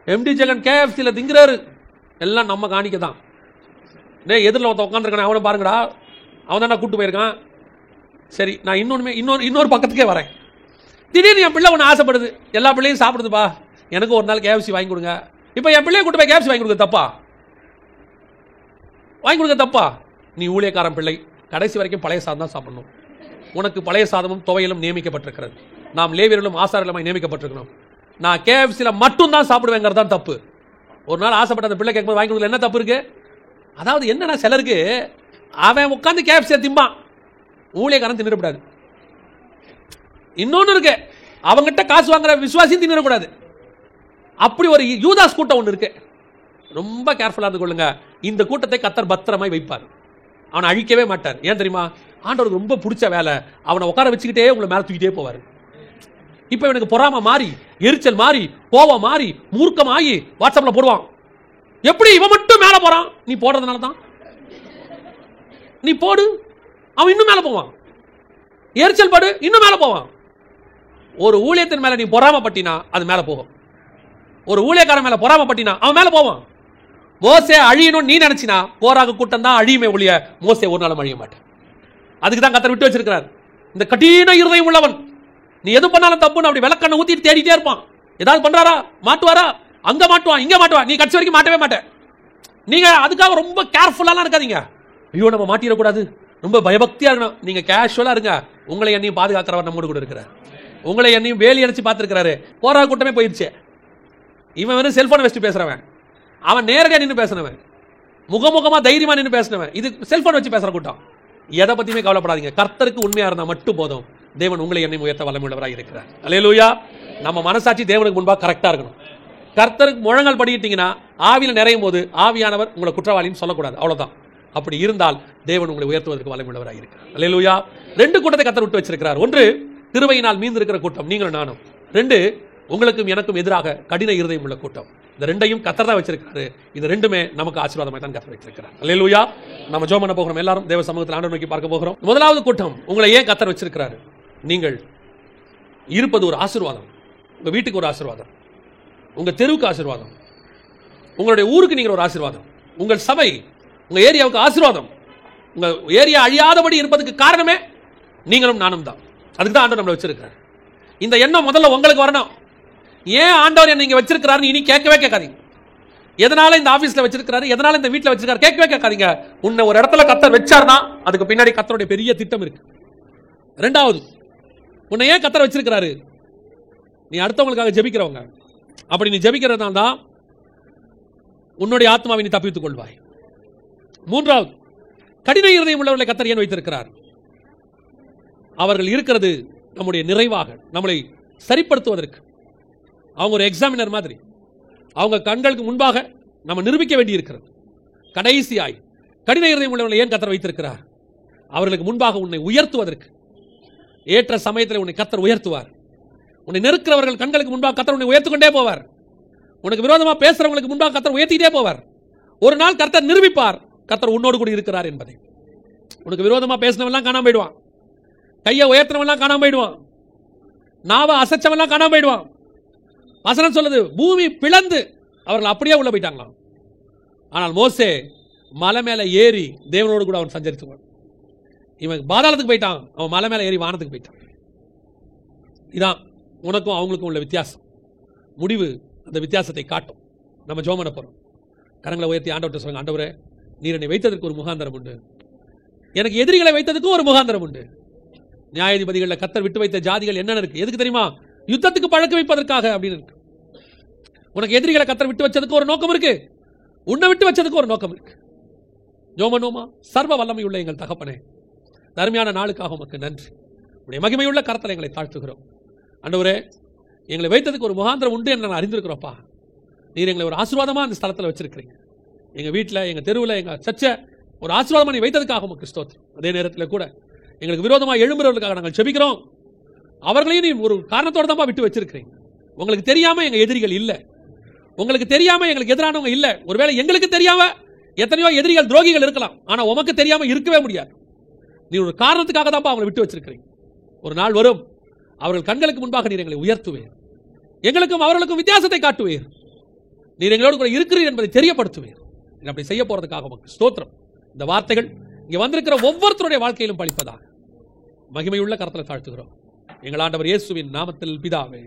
MD ஜெகன் KFCல திங்கிறாரு, எல்லாம் நம்ம காணிக்க தான். எதிரில் ஒருத்த உட்காந்துருக்கான அவனை பாருங்கடா, அவன் தான் கூட்டு போயிருக்கான். சரி, நான் இன்னொரு பக்கத்துக்கே வரேன். திடீர்னு என் பிள்ளை ஒன்று ஆசைப்படுது, எல்லா பிள்ளையும் சாப்பிடுதுப்பா, எனக்கு ஒரு நாள் KFC வாங்கி கொடுங்க. இப்போ என் பிள்ளைய கூட்டு போய் KFC வாங்கி கொடுக்க தப்பா? வாங்கி கொடுக்க தப்பா? நீ ஊழியக்காரன் பிள்ளை, கடைசி வரைக்கும் பழைய சாதம் தான் சாப்பிடணும். உனக்கு பழைய சாதமும் துவையலும் நியமிக்கப்பட்டிருக்கிறது. நாம் லேவியர்களும் ஆசாரியர்களுமாய் நியமிக்கப்பட்டிருக்கணும். நான் KFCல மட்டும் தான் சாப்பிடுவேங்கிறது தான் தப்பு. ஒரு நாள் ஆசைப்பட்ட அந்த பிள்ளை கேட்கும்போது வாங்கி கொடுக்கல, என்ன தப்பு இருக்கு? அதாவது என்னன்னா, சிலருக்கு அவன் உட்காந்து KFC திம்பான், ஊழியக்காரன் தின்னிடக்கூடாது. இன்னொன்னு இருக்கு, அவங்கிட்ட காசு வாங்குற விசுவாசியும் தின்னிடக்கூடாது. அப்படி ஒரு யூதாஸ் கூட்டம் ஒன்று இருக்கு. ரொம்ப கேர்ஃபுல்லா இருந்து கொள்ளுங்க. இந்த கூட்டத்தை கர்த்தர் பத்திரமாய் வைப்பார், அவனை அழிக்கவே மாட்டார். ஏன் தெரியுமா? ஆண்டவருக்கு ரொம்ப பிடிச்ச வேலை, அவனை உட்கார வச்சுக்கிட்டே உங்களை மேல தூக்கிட்டே போவார். இப்ப இவனுக்கு பொறாம மாறி, எரிச்சல் மாறி, கோவம் மாறி, மூர்க்கமாகி வாட்ஸ்அப்ல போடுவான். எப்படி இவன் மட்டும் மேல போறான்? நீ போடுறதுனால தான். நீ போடு, அவன் இன்னும் மேல போவான். எரிச்சல் படு, இன்னும் மேல போவான். ஒரு ஊழியத்தின் மேல நீ பொறாமப்பட்டினா அது மேல போகும். ஒரு ஊழியக்காரன் மேல பொறாமப்பட்டினா அவன் மேல போவான். மோசே அழியணும் நீ நினைச்சினா கோராகு கூட்டம் தான் அழியுமே ஒழிய மோசே ஒரு நாளும் அழிய மாட்டேன். அதுக்கு தான் கர்த்தர் விட்டு வச்சிருக்கிறார். இந்த கடின இருதயம் உள்ளவன், நீ எது பண்ணாலும் தப்புன்னு அப்படி விளக்கண்ணை ஊத்திட்டு தேடிட்டே இருப்பான். ஏதாவது பண்றாரா, மாட்டுவாரா, அங்க மாட்டுவான், இங்க மாட்டுவான், நீ கட்சி வரைக்கும் மாட்டவே மாட்டேன். நீங்க அதுக்காக ரொம்ப கேர்ஃபுல்லாலாம் இருக்காதீங்க. ஐயோ நம்ம மாட்டிடக்கூடாது, ரொம்ப பயபக்தியா இருக்கணும். நீங்க கேஷுவலா இருங்க. உங்களை என்னையும் பாதுகாக்கிறவர் நம்மோடு கூட இருக்கிறார். உங்களை என்னையும் வேலி அடிச்சு பார்த்துருக்கிறாரு. போரா கூட்டமே போயிருச்சு. இவன் வெறும் செல்போனை வச்சுட்டு பேசுறவன், அவன் நேரடியாக நின்று பேசினவன், முகமுகமா தைரியமா நின்று பேசினவன். இது செல்போன் வச்சு பேசுற கூட்டம். எதை பத்தியுமே கவலைப்படாதீங்க. கர்த்தருக்கு உண்மையா இருந்தா மட்டும் போதும். தேவன் உங்களை என்னை உயர்த்த வல்லமையுள்ளவராக இருக்கிறார். அல்லேலூயா. நம்ம மனசாட்சி தேவனுக்கு முன்பாக கரெக்டா இருக்கணும். கர்த்தருக்கு முழங்கால் படிக்கிட்டீங்கன்னா ஆவியில நிறையும் போது ஆவியானவர் உங்களை குற்றவாளின்னு சொல்லக்கூடாது, அவ்வளவுதான். அப்படி இருந்தால் தேவன் உங்களை உயர்த்துவதற்கு வல்லமையுள்ளவராக இருக்கிறார். அல்லேலூயா. ரெண்டு கூட்டத்தை கர்த்தர் விட்டு வச்சிருக்கிறார். ஒன்று கிருபையினால் மீந்து இருக்கிற கூட்டம், நீங்களும் நானும். ரெண்டு, உங்களுக்கும் எனக்கும் எதிராக கடின இருதயம் உள்ள கூட்டம். இந்த ரெண்டையும் கர்த்தர் தான் வச்சிருக்காரு. இது ரெண்டுமே நமக்கு ஆசீர்வாதமாய் தான் கர்த்தர் வச்சிருக்கிறார். அல்லேலூயா. நம்ம ஜெபம் பண்ண போகிறோம். எல்லாரும் தேவ சமூகத்தில் ஆண்டவரை நோக்கி பார்க்க போகிறோம். முதலாவது கூட்டம், உங்களை ஏன் கர்த்தர் வச்சிருக்கிறாரு? நீங்கள் இருப்பது ஒரு ஆசீர்வாதம். உங்க வீட்டுக்கு ஒரு ஆசீர்வாதம், உங்க தெருவுக்கு ஆசீர்வாதம், உங்களுடைய ஊருக்கு நீங்கள் ஒரு ஆசீர்வாதம், உங்கள் சபை உங்க ஏரியாவுக்கு ஆசீர்வாதம். உங்க ஏரியா அழியாதபடி இருப்பதற்கு காரணமே நீங்களும் நானும் தான். அதுக்கு தான் ஆண்டவர் நம்மளை வச்சிருக்கிறார். இந்த எண்ணம் முதல்ல உங்களுக்கு வரணும். ஏன் ஆண்டவர் என்ன இங்க வச்சிருக்கிறாருன்னு இனி கேட்கவே கேட்காதீங்க. எதனால இந்த ஆபீஸ்ல வச்சிருக்கிறாரு, எதனால இந்த வீட்டில் வச்சிருக்காரு கேட்கவே கேட்காதீங்க. உன்னை ஒரு இடத்துல கர்த்தர் வச்சார்னா அதுக்கு பின்னாடி கர்த்தருடைய பெரிய திட்டம் இருக்கு. ரெண்டாவது, உன்னை ஏன் கர்த்தர் வச்சிருக்கிறாரு? நீ அடுத்தவங்களுக்காக ஜெபிக்கிறவங்க. அப்படி நீ ஜெபிக்கிறதால தான் உன்னுடைய ஆத்மாவை நீ தப்பித்துக் கொள்வாய். மூன்றாவது, கடின இருதயம் உள்ளவர்களை கர்த்தர் ஏன் வைத்திருக்கிறார்? அவர்கள் இருக்கிறது நம்முடைய நிறைவாக, நம்மளை சரிப்படுத்துவதற்கு. அவங்க ஒரு எக்ஸாமினர் மாதிரி. அவங்க கண்களுக்கு முன்பாக நம்ம நிரூபிக்க வேண்டி இருக்கிறது. கடைசியாய் கடின இருதயம் உள்ளவர்களை ஏன் கர்த்தர் வைத்திருக்கிறார்? அவர்களுக்கு முன்பாக உன்னை உயர்த்துவதற்கு. ஏற்ற சமயத்தில் உன்னை கர்த்தர் உயர்த்துவார். உன்னை நெருக்கிறவர்கள் கண்களுக்கு முன்பாக கர்த்தர் உன்னை உயர்த்துக்கொண்டே போவார். உனக்கு விரோதமாக பேசுறவங்களுக்கு முன்பாக கர்த்தர் உயர்த்திட்டே போவார். ஒரு நாள் கர்த்தர் நிரூபிப்பார் கர்த்தர் உன்னோடு கூட இருக்கிறார் என்பதை. உனக்கு விரோதமா பேசினவெல்லாம் காணாம போயிடுவான், கையை உயர்த்தினவெல்லாம் காணாம போயிடுவான், நாவை அசைச்சவெல்லாம் காணாம போயிடுவான். வசனம் சொல்லுது, பூமி பிளந்து அவர்கள் அப்படியே உள்ள போயிட்டாங்களாம். ஆனால் மோசே மலை மேல ஏறி தேவனோடு கூட அவன் சஞ்சரித்துவான். இவன் பாதாளத்துக்கு போயிட்டான், அவன் மலை மேல ஏறி வானத்துக்கு போயிட்டான். இதான் உனக்கும் அவங்களுக்கும் உள்ள வித்தியாசம். முடிவு அந்த வித்தியாசத்தை காட்டும். நம்ம ஜெபம் பண்ண போறோம். கரங்களை உயர்த்தி ஆண்டவர்கிட்ட சொல்லுங்க, ஆண்டவரே, நீர் என்னை வைத்ததற்கு ஒரு முகாந்திரம் உண்டு, எனக்கு எதிரிகளை வைத்ததுக்கும் ஒரு முகாந்திரம் உண்டு. நியாயாதிபதிகளில் கர்த்தர் விட்டு வைத்த ஜாதிகள் என்னென்ன இருக்கு? எதுக்கு தெரியுமா? யுத்தத்துக்கு பழக்க வைப்பதற்காக அப்படின்னு இருக்கு. உனக்கு எதிரிகளை கர்த்தர் விட்டு வச்சதுக்கு ஒரு நோக்கம் இருக்கு, உன்னை விட்டு வச்சதுக்கு ஒரு நோக்கம் இருக்கு. ஜெபம் பண்ணுவோமா? சர்வ வல்லமை உள்ள எங்கள் தகப்பனே, தர்மையான நாளுக்காக உமக்கு நன்றி. உடைய மகிமையுள்ள கரத்தில் எங்களை தாழ்த்துகிறோம். ஆண்டவரே, எங்களை வைத்ததுக்கு ஒரு முகாந்திரம் உண்டு என்று நான் அறிந்திருக்கிறோப்பா. நீர் எங்களை ஒரு ஆசீர்வாதமா அந்த ஸ்தலத்தில் வச்சிருக்கிறீங்க. எங்க வீட்டில், எங்க தெருவில், எங்க சர்ச்சை ஒரு ஆசீர்வாதமா நீ வைத்ததுக்காக உமக்கு ஸ்தோத்திரம். அதே நேரத்தில் கூட எங்களுக்கு விரோதமாக எழும்புறவர்களுக்காக நாங்கள் ஜெபிக்கிறோம். அவர்களையும் நீ ஒரு காரணத்தோடு தான் விட்டு வச்சிருக்கிறீங்க. உங்களுக்கு தெரியாம எங்க எதிரிகள் இல்லை, உங்களுக்கு தெரியாம எங்களுக்கு எதிரானவங்க இல்லை. ஒருவேளை எங்களுக்கு தெரியாம எத்தனையோ எதிரிகள் துரோகிகள் இருக்கலாம், ஆனா உமக்கு தெரியாம இருக்கவே முடியாது. நீ ஒரு காரணத்துக்காக தான் அவங்களை விட்டு வச்சிருக்கிறீங்க. ஒரு நாள் வரும், அவர்கள் கண்களுக்கு முன்பாக நீர் எங்களை உயர்த்துவீர், எங்களுக்கும் அவர்களுக்கும் வித்தியாசத்தை காட்டுவீர், நீர் எங்களோடு கூட இருக்கிறீர் என்பதை தெரியப்படுத்துவீர். நீர் அப்படி செய்ய போறதுக்காக உமக்கு ஸ்தோத்திரம். இந்த வார்த்தைகள் இங்கே வந்திருக்கிற ஒவ்வொருத்தருடைய வாழ்க்கையிலும் பலிப்பதாக மகிமையுள்ள கரத்தில் தாழ்த்துகிறோம் எங்கள் ஆண்டவர் இயேசுவின் நாமத்தில் பிதாவே.